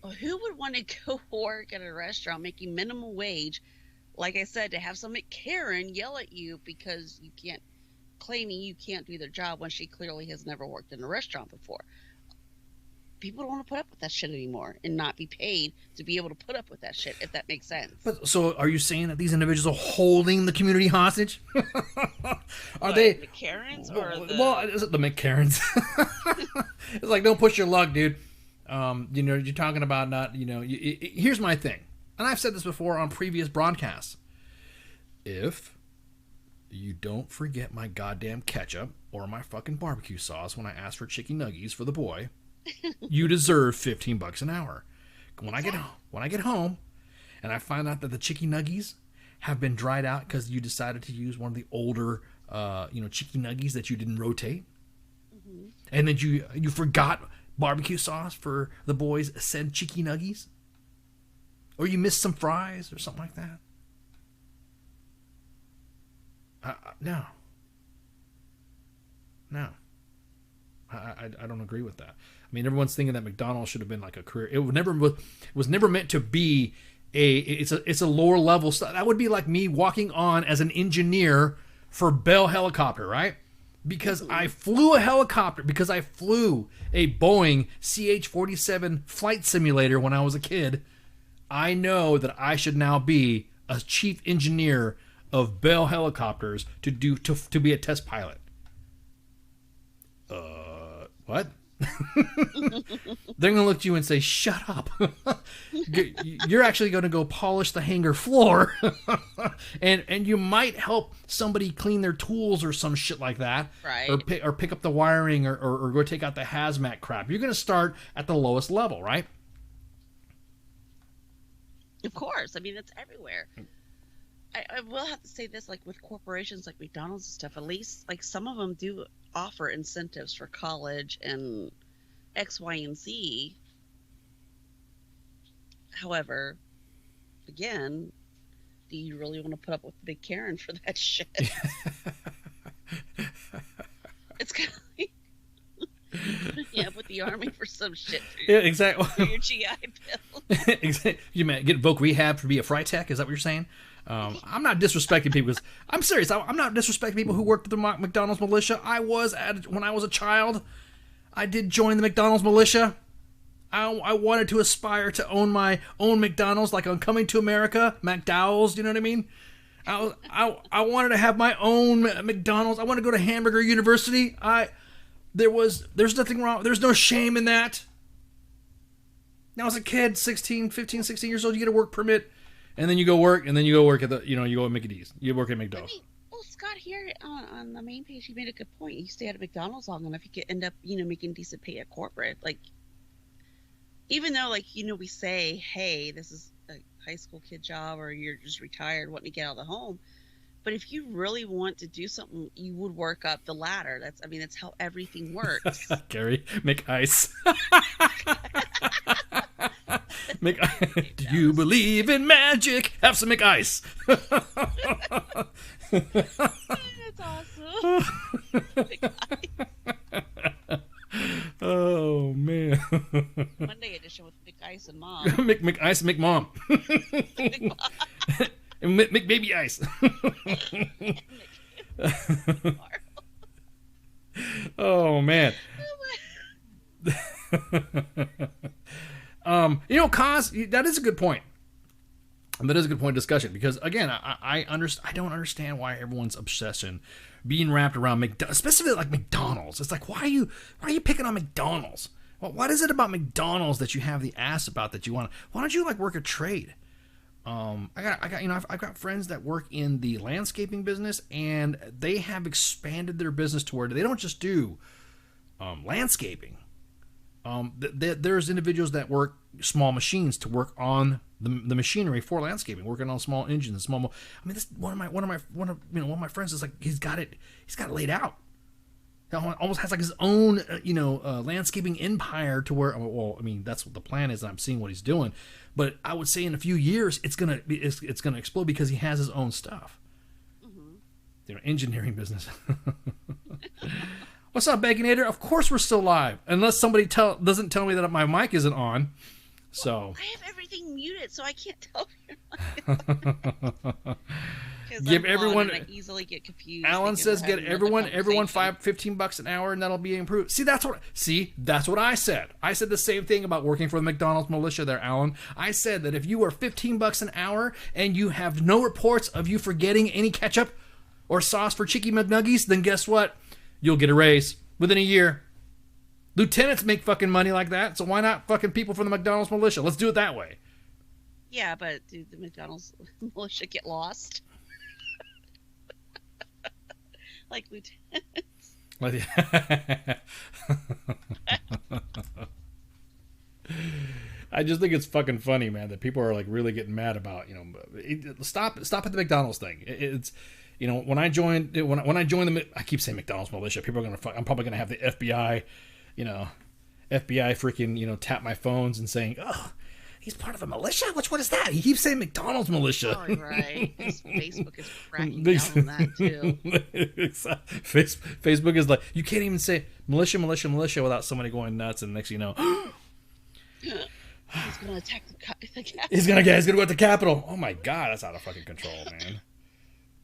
who would want to go work at a restaurant making minimum wage, like I said, to have some Karen yell at you because you can't, claiming you can't do their job when she clearly has never worked in a restaurant before? People don't want to put up with that shit anymore and not be paid to be able to put up with that shit, if that makes sense. But so are you saying that these individuals are holding the community hostage? Are they the Karens or is it the McCarrans? It's like, don't push your luck, dude. You're talking about not, here's my thing. And I've said this before on previous broadcasts. If you don't forget my goddamn ketchup or my fucking barbecue sauce when I ask for chicken nuggies for the boy, you deserve $15 an hour. When I get home and I find out that the chicken nuggies have been dried out because you decided to use one of the older, chicken nuggies that you didn't rotate, and then you forgot barbecue sauce for the boys' said cheeky nuggies, or you missed some fries or something like that? No. I don't agree with that. I mean, everyone's thinking that McDonald's should have been like a career. It was never meant to be it's a lower level stuff. That would be like me walking on as an engineer for Bell Helicopter, right? Because I flew a helicopter, because I flew a Boeing CH-47 flight simulator when I was a kid. I know that I should now be a chief engineer of Bell Helicopters to be a test pilot. What? They're going to look at you and say, shut up. You're actually going to go polish the hangar floor. and you might help somebody clean their tools or some shit like that. Right. Or pick up the wiring or go take out the hazmat crap. You're going to start at the lowest level, right? Of course. I mean, it's everywhere. I will have to say this, like with corporations like McDonald's and stuff, at least like some of them do offer incentives for college and X, Y, and Z. However, again, do you really want to put up with Big Karen for that shit? It's kind of like with the Army for some shit. Exactly. For your GI Bill. Exactly. You might get voc rehab to be a fry tech. Is that what you're saying? I'm not disrespecting people, because I'm serious. I'm not disrespecting people who worked at the McDonald's militia. When I was a child, I did join the McDonald's militia. I wanted to aspire to own my own McDonald's, like on Coming to America, McDowell's. You know what I mean? I wanted to have my own McDonald's. I wanted to go to Hamburger University. There's nothing wrong. There's no shame in that. Now, as a kid, 15, 16 years old, you get a work permit. And then you go work, at the, you go at Mickey D's. You work at McDonald's. I mean, well, Scott, here on the main page, you made a good point. You stay at a McDonald's long enough, you could end up, making decent pay at corporate. Like, even though, we say, hey, this is a high school kid job, or you're just retired, wanting to get out of the home. But if you really want to do something, you would work up the ladder. That's how everything works. Gary, make ice. Do you believe in magic? Have some McIce. That's awesome. Oh man. Monday edition with McIce and Mom. McIce and McMom. And McBaby Ice. Oh man. Cause that is a good point. That is a good point of discussion, because again, I don't understand why everyone's obsession being wrapped around especially like McDonald's. It's like, why are you picking on McDonald's? Well, what is it about McDonald's that you have the ass about that you want? Why don't you work a trade? I've got friends that work in the landscaping business, and they have expanded their business to where they don't just do landscaping. There's individuals that work small machines to work on the machinery for landscaping, working on small engines, one of my friends is like, he's got it laid out. He almost has like his own landscaping empire, to where, that's what the plan is, and I'm seeing what he's doing. But I would say in a few years it's gonna explode, because he has his own stuff. Mm-hmm. Engineering business. What's up, Baconator? Of course we're still live, unless somebody doesn't tell me that my mic isn't on. So I have everything muted, so I can't tell you. Give everyone. I easily get confused. Alan says, "Get everyone $15 an hour, and that'll be improved." See, that's what I said. I said the same thing about working for the McDonald's militia there, Alan. I said that if you are $15 an hour and you have no reports of you forgetting any ketchup or sauce for Chicky McNuggies, then guess what? You'll get a raise within a year. Lieutenants make fucking money like that, so why not fucking people from the McDonald's militia? Let's do it that way. Yeah, but do the McDonald's militia get lost? Like lieutenants. I just think it's fucking funny, man, that people are like really getting mad about, stop at the McDonald's thing. It's, when I joined I keep saying McDonald's militia. People are gonna I'm probably gonna have the FBI, FBI freaking, tap my phones and saying, oh, he's part of a militia? Which one is that? He keeps saying McDonald's militia. Oh, right. Facebook is cracking down on that, too. Facebook is like, you can't even say militia without somebody going nuts, and next thing you know, he's going to attack the Capitol. He's gonna go at the Capitol. Oh, my God. That's out of fucking control, man.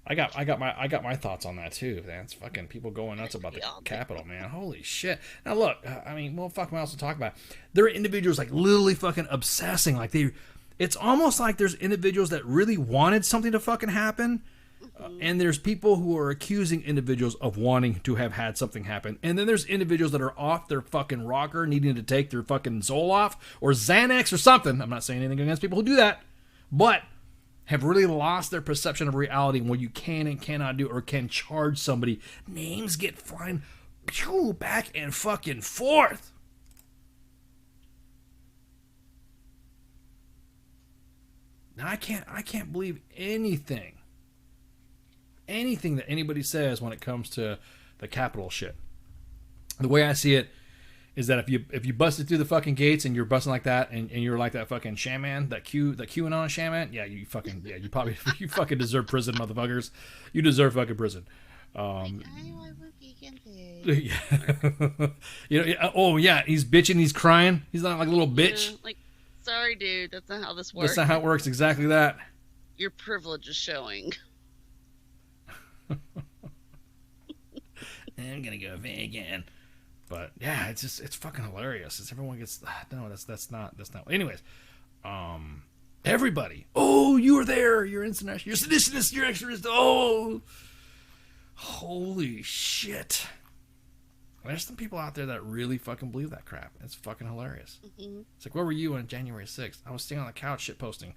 I got my thoughts on that too. Man, it's fucking people going nuts about the Capitol, man. Holy shit! Now look, fuck, what else to talk about? There are individuals like literally fucking obsessing, like it's almost like there's individuals that really wanted something to fucking happen, and there's people who are accusing individuals of wanting to have had something happen, and then there's individuals that are off their fucking rocker, needing to take their fucking Zoloft or Xanax or something. I'm not saying anything against people who do that, but have really lost their perception of reality and what you can and cannot do, or can charge somebody. Names get flying back and fucking forth. Now I can't believe anything that anybody says when it comes to the Capitol shit. The way I see it is that if you busted through the fucking gates and you're busting like that, and you're like that fucking shaman, that QAnon shaman, you fucking deserve prison, motherfuckers. You deserve fucking prison. Yeah. Oh yeah, he's bitching, he's crying. He's not like a little bitch. Yeah, like, sorry, dude, that's not how this works. That's not how it works. Exactly that. Your privilege is showing. I'm gonna go vegan. But yeah, it's fucking hilarious. Everyone gets no, that's not. Anyways, everybody. Oh, you were there. You're international. You're seditionist. You're extremist. Oh, holy shit. There's some people out there that really fucking believe that crap. It's fucking hilarious. Mm-hmm. It's like, where were you on January 6th? I was staying on the couch shit posting.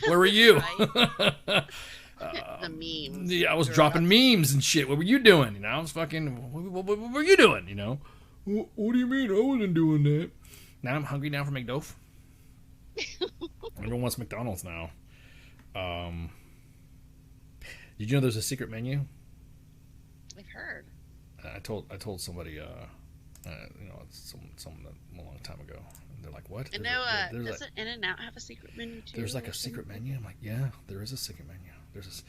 Where were you? The memes. Yeah, I was dropping memes and shit. What were you doing? I was fucking. What were you doing? What do you mean? I wasn't doing that. Now I'm hungry now for McDof. Everyone wants McDonald's now. Did you know there's a secret menu? I've heard. I told somebody, someone a long time ago. And they're like, what? I know. Doesn't In-N-Out have a secret menu too? There's like a secret menu. I'm like, yeah, there is a secret menu. There's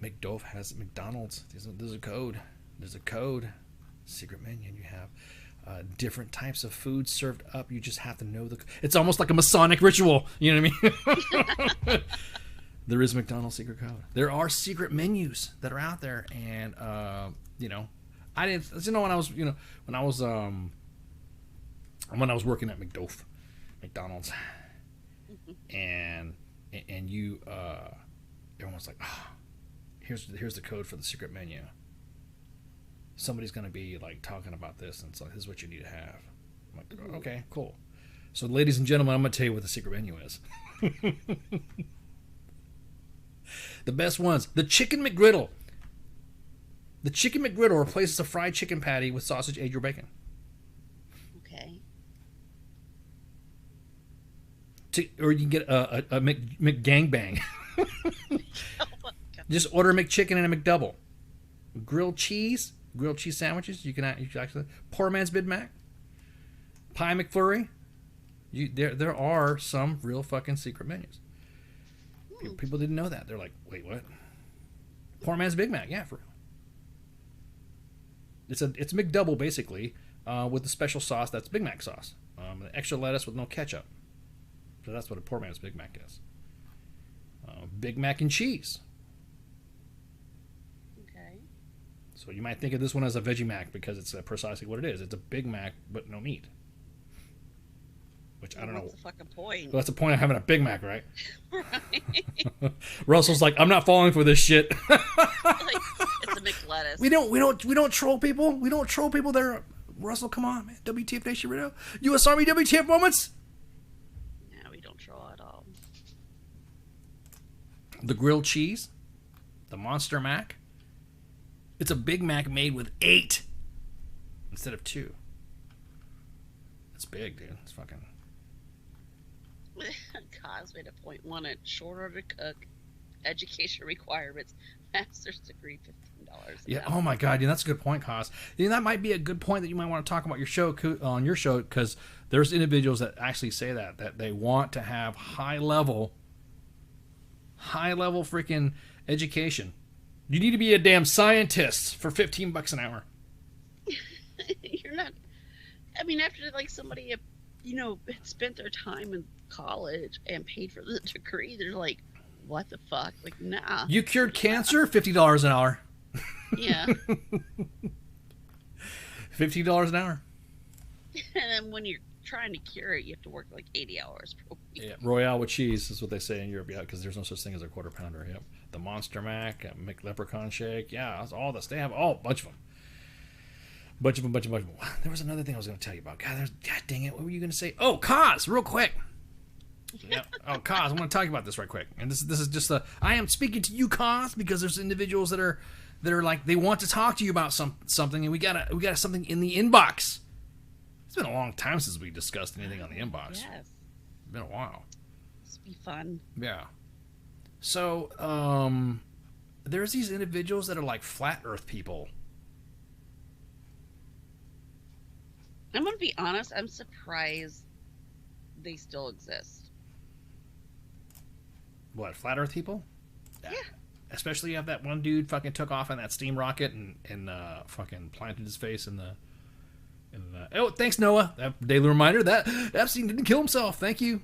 McDove has McDonald's. There's a code. There's a code. Secret menu. And you have different types of food served up. You just have to know it's almost like a Masonic ritual. You know what I mean? There is McDonald's secret code. There are secret menus that are out there, and I didn't. When I was working at McDonald's, and you. Everyone's like, oh, here's the code for the secret menu. Somebody's going to be like talking about this, and so this is what you need to have. I'm like, okay, cool. So, ladies and gentlemen, I'm going to tell you what the secret menu is. The best ones, the Chicken McGriddle. The Chicken McGriddle replaces a fried chicken patty with sausage, egg, or bacon. Okay. Or you can get a McGangbang. Just order a McChicken and a McDouble. Grilled cheese sandwiches. You can actually poor man's Big Mac. Pie McFlurry. There are some real fucking secret menus. People didn't know that. They're like, wait, what? Poor man's Big Mac. Yeah, for real. It's McDouble basically, with the special sauce that's Big Mac sauce. Extra lettuce with no ketchup. So that's what a poor man's Big Mac is. Big Mac and cheese. Okay. So you might think of this one as a Veggie Mac because it's precisely what it is. It's a Big Mac but no meat. Which I don't know. What's the fucking point? Well, that's the point of having a Big Mac, right? Right. Russell's like, I'm not falling for this shit. Like, it's a McLettuce. We don't troll people. We don't troll people there. Russell, come on, man. WTF Nation Radio. U.S. Army WTF moments. No, we don't troll at all. The grilled cheese. The Monster Mac. It's a Big Mac made with 8 instead of 2. It's big, dude. It's fucking... Cos made a point. One at short order cook, education requirements, master's degree, $15. Yeah. Oh my God. Yeah, that's a good point, Cos. Yeah, that might be a good point that you might want to talk about your show on your show, because there's individuals that actually say that they want to have high level freaking education. You need to be a damn scientist for $15 an hour. You're not. I mean, after like somebody, had spent their time in college and paid for the degree, they're like, what the fuck? Like, nah. You cured cancer? $50 an hour. Yeah. $15 an hour. And then when you're trying to cure it, you have to work like 80 hours per week. Yeah, Royale with cheese is what they say in Europe. Yeah, because there's no such thing as a quarter pounder. Yep. The Monster Mac, McLeprechaun Shake. Yeah, that's all this. They have a bunch of them. Bunch of them. There was another thing I was going to tell you about. God dang it. What were you going to say? Oh, Cos, real quick. Yeah. Oh, Cos, I'm going to talk about this right quick. And this is just I am speaking to you, Cos, because there's individuals that are like, they want to talk to you about something, and we got something in the inbox. It's been a long time since we discussed anything on the inbox. Yes. It's been a while. This will be fun. Yeah. So, there's these individuals that are like flat earth people. I'm going to be honest, I'm surprised they still exist. What, flat earth people? Yeah. Especially you have that one dude fucking took off on that steam rocket and fucking planted his face in the oh, thanks, Noah. That daily reminder that Epstein didn't kill himself. Thank you.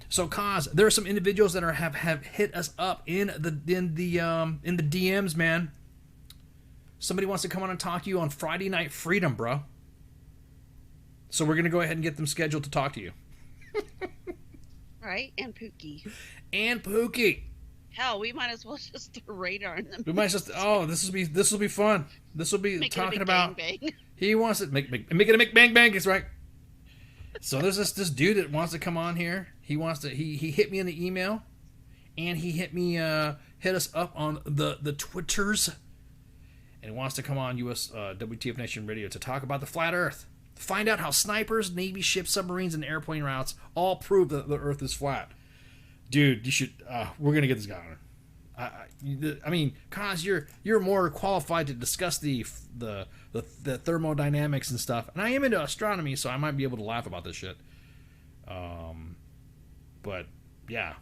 So, Cos, there are some individuals that have hit us up in the DMs, man. Somebody wants to come on and talk to you on Friday Night Freedom, bro. So we're gonna go ahead and get them scheduled to talk to you. Right? And Pookie. Hell, we might as well just throw radar in them. We might just this will be fun. This will be make talking it a about bang, bang. He wants it make it a make bang bang, it's right. So there's this dude that wants to come on here. He wants to he hit me in the email, and he hit us up on the Twitters, and he wants to come on WTF Nation Radio to talk about the flat earth. Find out how snipers, Navy ships, submarines, and airplane routes all prove that the earth is flat. Dude, you should we're gonna get this guy on. I mean, Cos, you're more qualified to discuss the thermodynamics and stuff, and I am into astronomy, so I might be able to laugh about this shit. But yeah,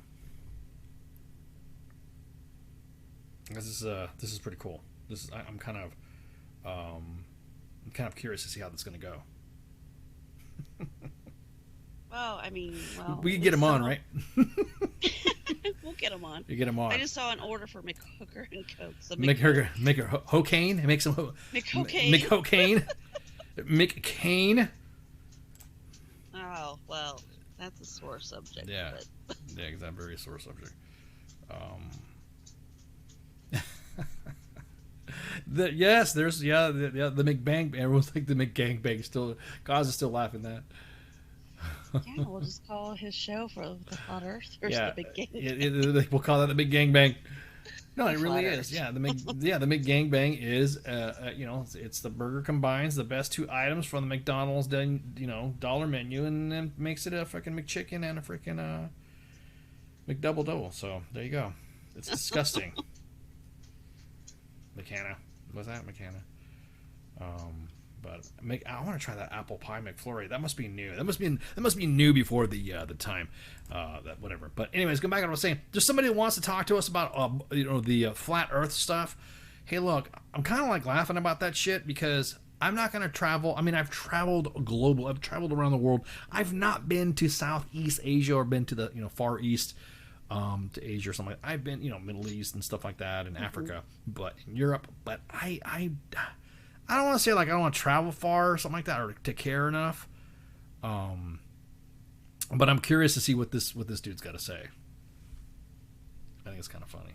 this is pretty cool. I'm kind of curious to see how this is gonna go. Well, I mean, we can get him on, right? We'll get him on. You get him on. I just saw an order for McHooker and Coke. So make her cocaine. Make some McCocaine. McCocaine. McCain. Oh well, that's a sore subject. Yeah, but... yeah, exactly. Very sore subject. Yes, there's the McBang. Everyone's like the McGangbang. Still, Cos is still laughing at that. Yeah, we'll just call his show for the Flat Earth. Or Yeah, the Big Gang. We'll call that the Big Gangbang. No, it The really Flat is. Earth. Yeah, the Big Gangbang is, it's the burger combines the best two items from the McDonald's, dollar menu, and then makes it a freaking McChicken and a freaking McDouble double. So there you go. It's disgusting. McCanna. Was that McCanna? But I want to try that apple pie McFlurry. That must be new. That must be new before the time. That whatever. But anyways, going back to what I was saying. There's somebody who wants to talk to us about the flat Earth stuff. Hey, look, I'm kind of like laughing about that shit because I'm not going to travel. I mean, I've traveled global. I've traveled around the world. I've not been to Southeast Asia or been to the Far East. To Asia or something. I've been, Middle East and stuff like that, and Africa, but in Europe. But I don't want to say like I don't want to travel far or something like that, or to care enough. But I'm curious to see what this dude's got to say. I think it's kind of funny.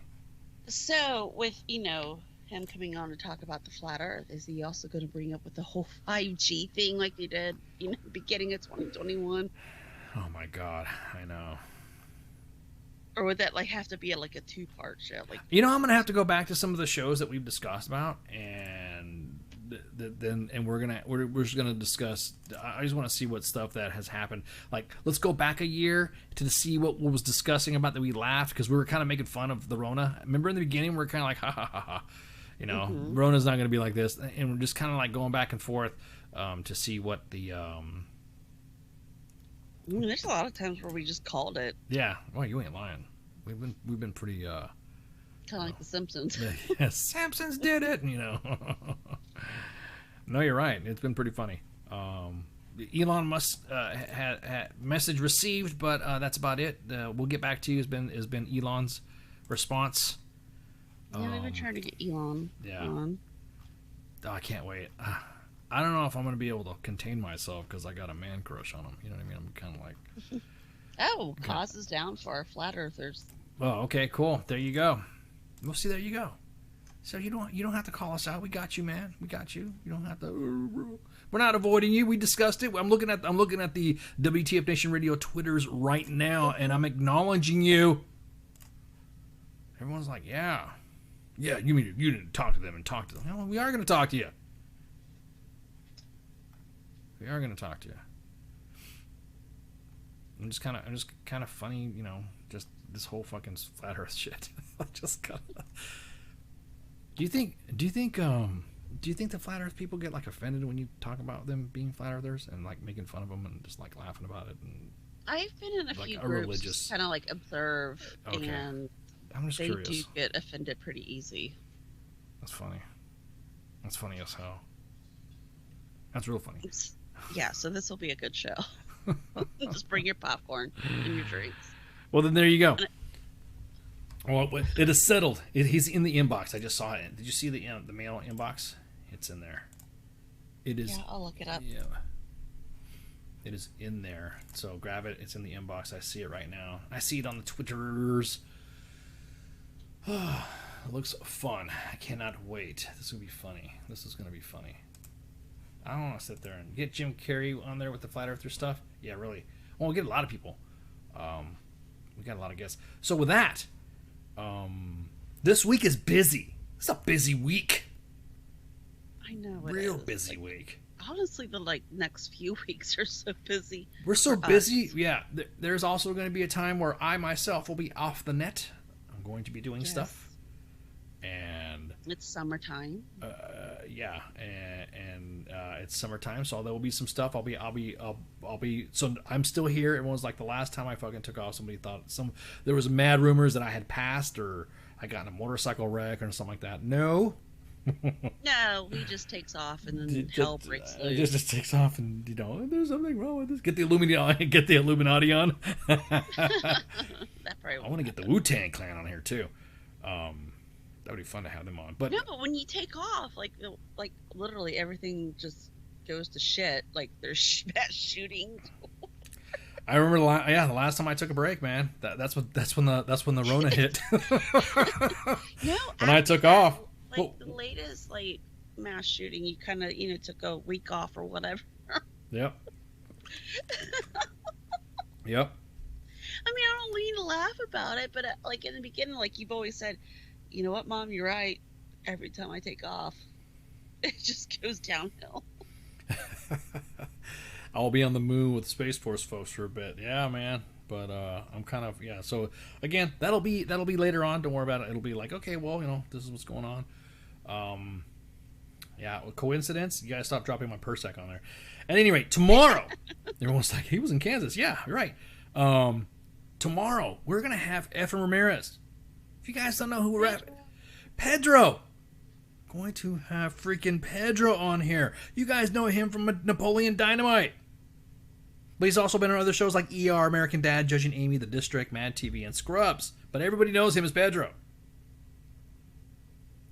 So with him coming on to talk about the flat Earth, is he also going to bring up with the whole 5G thing like they did, beginning of 2021? Oh my God, I know. Or would that have to be a 2-part show? I'm gonna have to go back to some of the shows that we've discussed about and then we're just gonna discuss. I just want to see what stuff that has happened. Like, let's go back a year to see what was discussing about that we laughed because we were kind of making fun of the Rona. Remember in the beginning we were kind of like ha ha ha ha, Rona's not gonna be like this, and we're just kind of like going back and forth to see what the. There's a lot of times where we just called it. Yeah, well, you ain't lying. We've been pretty. Kind of like The Simpsons. Yeah, Simpsons did it, No, you're right. It's been pretty funny. Elon Musk had message received, but that's about it. We'll get back to you. Has been Elon's response. Yeah, we've been trying to get Elon on. Oh, I can't wait. I don't know if I'm going to be able to contain myself because I got a man crush on him. You know what I mean? I'm kind of like... Oh, cause is down for our flat earthers. Oh, okay, cool. There you go. Well, see, there you go. So you don't have to call us out. We got you, man. We got you. You don't have to. We're not avoiding you. We discussed it. I'm looking at the WTF Nation Radio Twitters right now, and I'm acknowledging you. Everyone's like, yeah. You need to talk to them and talk to them. Well, we are going to talk to you. We are going to talk to you. I'm just kind of funny, just this whole fucking flat Earth shit. Just kind of. Do you think the flat Earth people get like offended when you talk about them being flat Earthers and like making fun of them and just like laughing about it? And I've been in a few groups, kind of like observe, and I'm just they curious. do get offended pretty easy. That's funny. That's funny as hell. That's real funny. Yeah, so this will be a good show. Just bring your popcorn and your drinks. Well, then there you go. Well, it is settled. He's in the inbox. I just saw it. Did you see the mail inbox? It's in there. It is. Yeah, I'll look it up. Yeah. It is in there. So grab it. It's in the inbox. I see it right now. I see it on the Twitters. It looks fun. I cannot wait. This will be funny. This is going to be funny. I don't want to sit there and get Jim Carrey on there with the Flat Earther stuff. Yeah, really. Well, we'll get a lot of people. We got a lot of guests. So with that, this week is busy. It's a busy week. I know. Real busy week. Honestly, the next few weeks are so busy. We're so busy. Yeah. There's also going to be a time where I myself will be off the net. I'm going to be doing stuff. And it's summertime. Yeah, and it's summertime, so there will be some stuff. I'll be. So I'm still here. Everyone's like, the last time I fucking took off, somebody thought there was mad rumors that I had passed or I got in a motorcycle wreck or something like that. No. No, he just takes off and then hell breaks loose. It just takes off and there's something wrong with this. Get the Illuminati on. I want to get the Wu-Tang Clan on here too. That would be fun to have them on. But no, but when you take off, like literally everything just goes to shit. Like there's mass shooting. I remember the last time I took a break, man. That's when the Rona hit. No, when I took off. The latest mass shooting, you kind of took a week off or whatever. Yep. Yep. I mean, I don't mean to laugh about it, but in the beginning, you've always said, you know what, Mom, you're right. Every time I take off, it just goes downhill. I'll be on the moon with Space Force folks for a bit. Yeah, man. But I'm kind of So again, that'll be later on. Don't worry about it. It'll be like, okay, well, this is what's going on. Yeah, coincidence? You guys stop dropping my Persec on there. At any rate, tomorrow, everyone's like, he was in Kansas. Yeah, you're right. Tomorrow we're gonna have Efren Ramirez. If you guys don't know who we're at, Pedro. Going to have freaking Pedro on here. You guys know him from Napoleon Dynamite. But he's also been on other shows like ER, American Dad, Judging Amy, The District, Mad TV, and Scrubs. But everybody knows him as Pedro.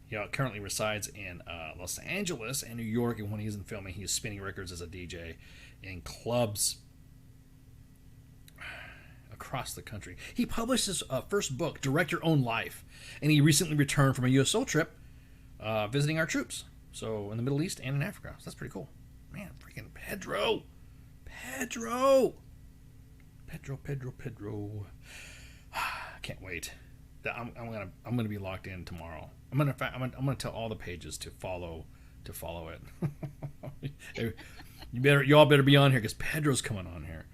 He currently resides in Los Angeles and New York, and when he isn't filming, he is spinning records as a DJ in clubs across the country. He published his first book, Direct Your Own Life, and he recently returned from a USO trip visiting our troops. So in the Middle East and in Africa. So that's pretty cool. Man, freaking Pedro. Can't wait. I'm gonna be locked in tomorrow. I'm gonna tell all the pages to follow to follow it. You all better be on here because Pedro's coming on here.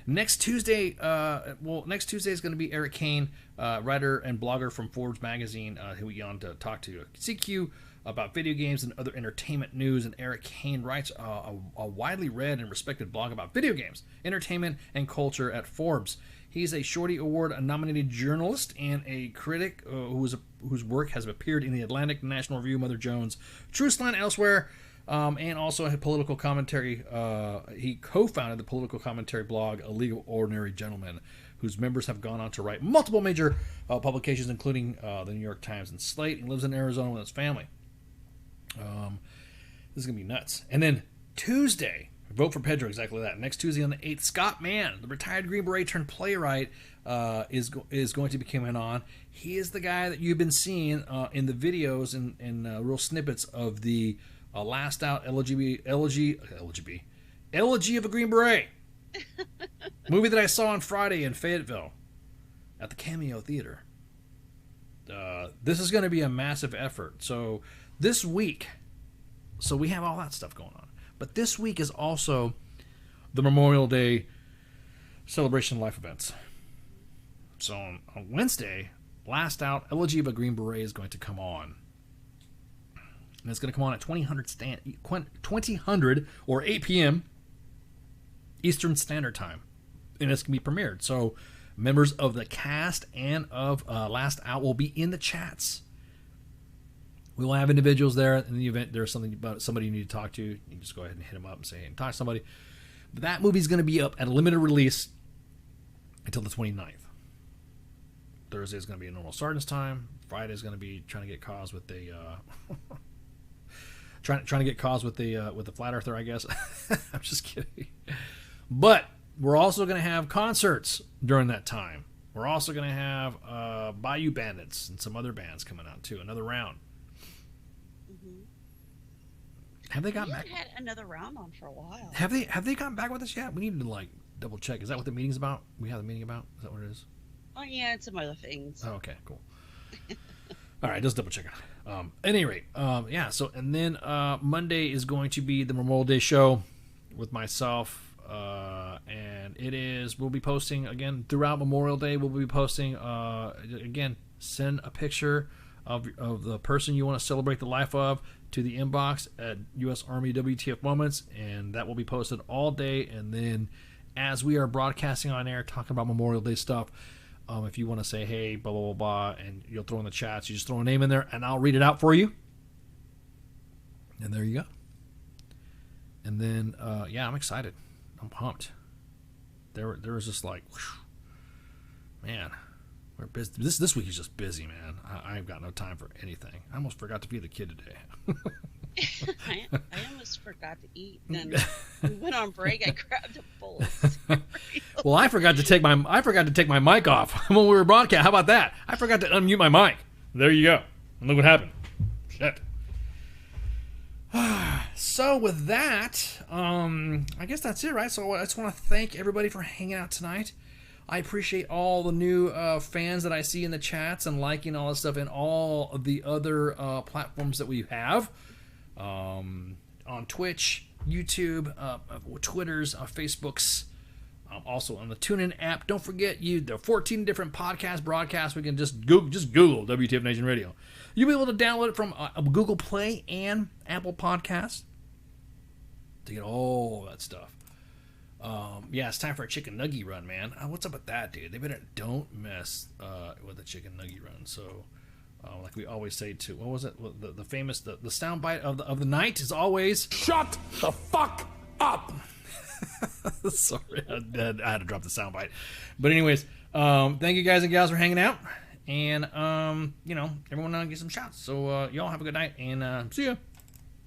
Next Tuesday is going to be Eric Kane, writer and blogger from Forbes magazine, who we on to talk to CQ about video games and other entertainment news. And Eric Kane writes a widely read and respected blog about video games, entertainment, and culture at Forbes. He's a Shorty Award-nominated journalist and a critic whose work has appeared in the Atlantic, National Review, Mother Jones, Truthland, elsewhere, and also a political commentary. He co-founded the political commentary blog A League of Ordinary Gentlemen, whose members have gone on to write multiple major publications, including the New York Times and Slate. He lives in Arizona with his family. This is going to be nuts. And then Tuesday, vote for Pedro, exactly that. Next Tuesday on the 8th, Scott Mann, the retired Green Beret turned playwright, is going to be coming on. He is the guy that you've been seeing in the videos and real snippets of the Last Out Elegy of a Green Beret movie that I saw on Friday in Fayetteville at the Cameo Theater. This is going to be a massive effort. So this week, we have all that stuff going on. But this week is also the Memorial Day celebration life events. So on Wednesday, Last Out, Elegy of a Green Beret is going to come on. And it's going to come on at 2000 or 8 p.m. Eastern Standard Time. And it's going to be premiered. So members of the cast and of Last Out will be in the chats. We will have individuals there in the event there's something about somebody you need to talk to. You can just go ahead and hit them up and say, hey, talk to somebody. But that movie is going to be up at a limited release until the 29th. Thursday is going to be a normal starting time. Friday is going to be trying to get cause with the trying to get cause with the flat earther, I guess. I'm just kidding. But we're also going to have concerts during that time. We're also going to have Bayou Bandits and some other bands coming out too. Another round. Have they gotten back? Had another round on for a while. Have they gotten back with us yet? We need to double check. Is that what the meeting's about? We have the meeting about? Is that what it is? Oh yeah, and some other things. Oh, okay, cool. All right, just double check it. At any rate, yeah. So and then Monday is going to be the Memorial Day show with myself, and we'll be posting again throughout Memorial Day. We'll be posting again. Send a picture of the person you want to celebrate the life of to the inbox at U.S. Army WTF Moments, and that will be posted all day. And then as we are broadcasting on air, talking about Memorial Day stuff, if you want to say, hey, blah, blah, blah, blah, and you'll throw in the chats, you just throw a name in there, and I'll read it out for you. And there you go. And then, yeah, I'm excited. I'm pumped. There was just like, whoosh, man, we're busy. This week is just busy, man. I've got no time for anything. I almost forgot to feed the kid today. I almost forgot to eat. Then we went on break. I grabbed a bowl of cereal. Well, I forgot to take my mic off when we were broadcasting. How about that? I forgot to unmute my mic. There you go. And look what happened. Shit. So with that, I guess that's it, right? So I just want to thank everybody for hanging out tonight. I appreciate all the new fans that I see in the chats and liking all this stuff and all of the other platforms that we have on Twitch, YouTube, Twitters, Facebooks, also on the TuneIn app. Don't forget there are 14 different podcast broadcasts. We can just Google WTF Nation Radio. You'll be able to download it from Google Play and Apple Podcasts to get all that stuff. Yeah, it's time for a chicken nugget run, man. What's up with that, dude? They better don't mess with the chicken nugget run. So, like we always say to, what was it? The famous, the soundbite of the night is always, shut the fuck up. Sorry, I had to drop the soundbite. But anyways, thank you guys and gals for hanging out. And, everyone get some shots. So, y'all have a good night and see ya.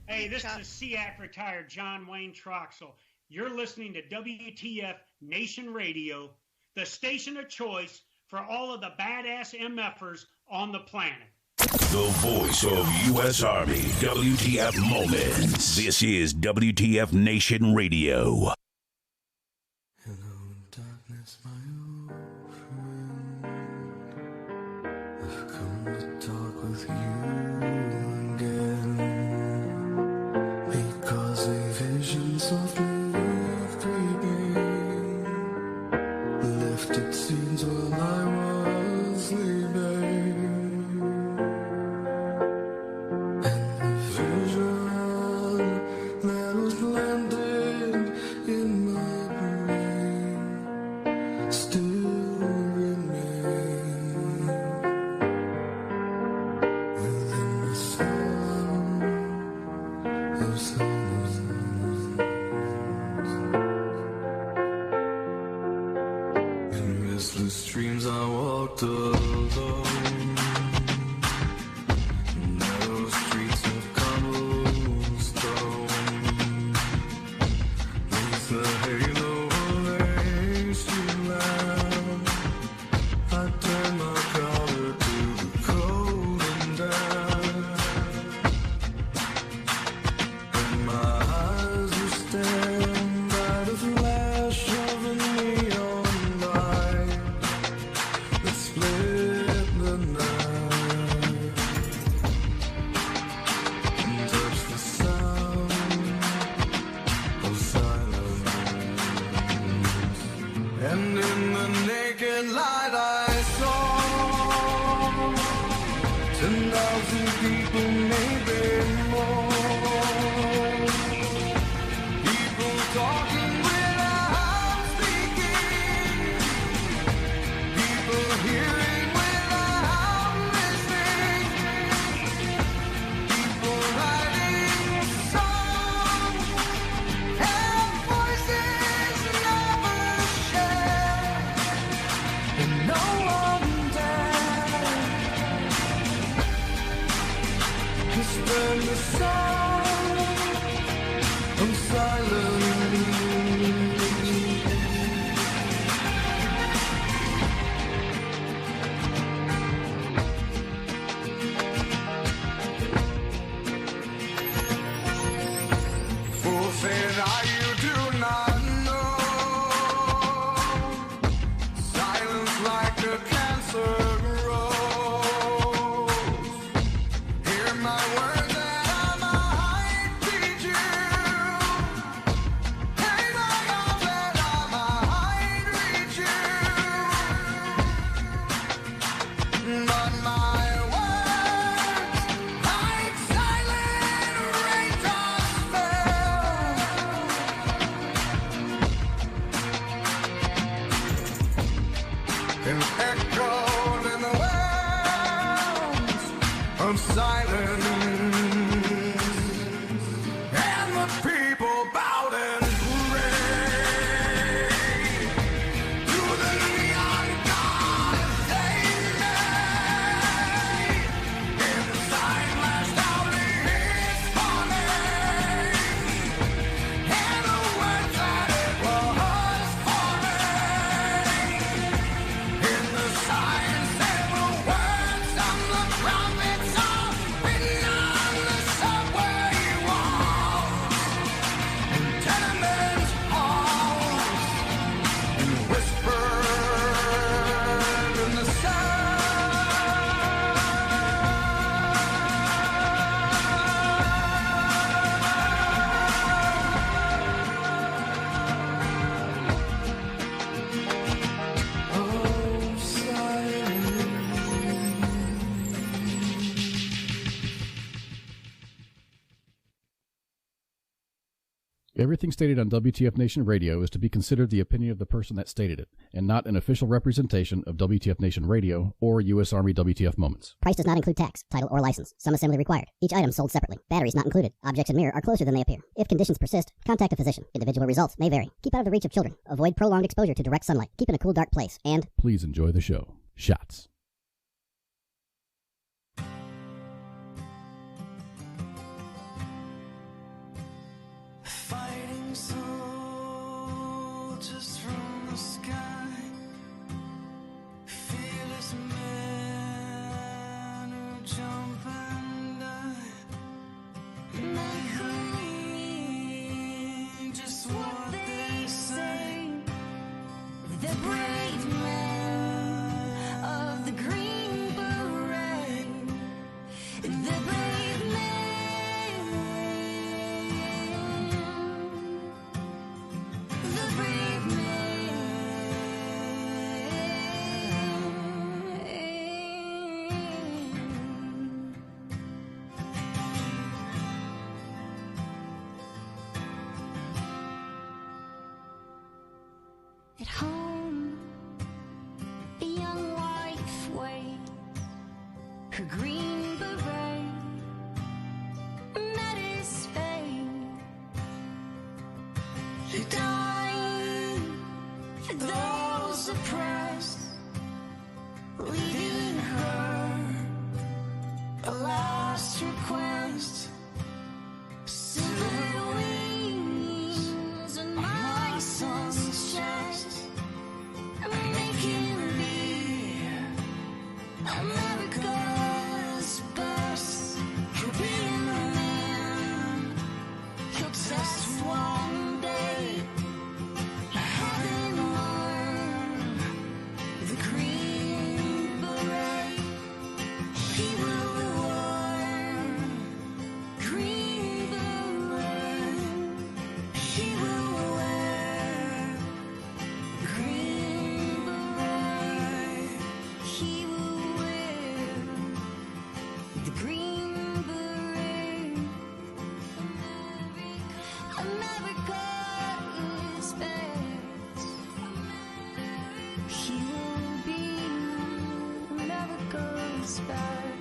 Hey, this is SEAC retired John Wayne Troxel. You're listening to WTF Nation Radio, the station of choice for all of the badass MFers on the planet. The voice of U.S. Army, WTF Moments. This is WTF Nation Radio. Hello, darkness, my old friend. I've come to talk with you again. In restless dreams I walked alone, narrow streets of cobblestone, neath the halo of a street lamp, I turned my collar to the cold and damp, and my eyes were staring by the flash of a neon light that split the night and touched the sound of silence. And in the naked light I saw 10,000 people, maybe more. People talking without speaking. People hearing without listening. People writing songs and voices never shared. And no one dared to spend the song of silence. Fool said you do not know. Silence like a cancer grows. Hear my words that I might teach you. Hey, my God, that I might reach you. But my words, like silent raindrops fell, and echoed in the wells of silence, and the people bowed and prayed to the neon god they made, and the sign flashed out his warning, and the words that it was forming, in the sign said the words of the prophets are written on the subway walls, and tenement halls, and whispered in the sound of silence. Everything stated on WTF Nation Radio is to be considered the opinion of the person that stated it, and not an official representation of WTF Nation Radio or U.S. Army WTF Moments. Price does not include tax, title, or license. Some assembly required. Each item sold separately. Batteries not included. Objects in mirror are closer than they appear. If conditions persist, contact a physician. Individual results may vary. Keep out of the reach of children. Avoid prolonged exposure to direct sunlight. Keep in a cool, dark place. And Please enjoy the show. Shots. Fighting soldiers from the sky, fearless men who jump and die, make them mean just what they say. The brave men of the Green Beret, the brave men. The brave men dying for those oppressed, leaving her a last request. Silver wings on my son's chest, making me America's best. He'll be the man, he'll test one day, having won the Green Beret. He will wear Green Beret. He will wear Green Beret. He will wear the Green Beret. America is best. He will be America's best.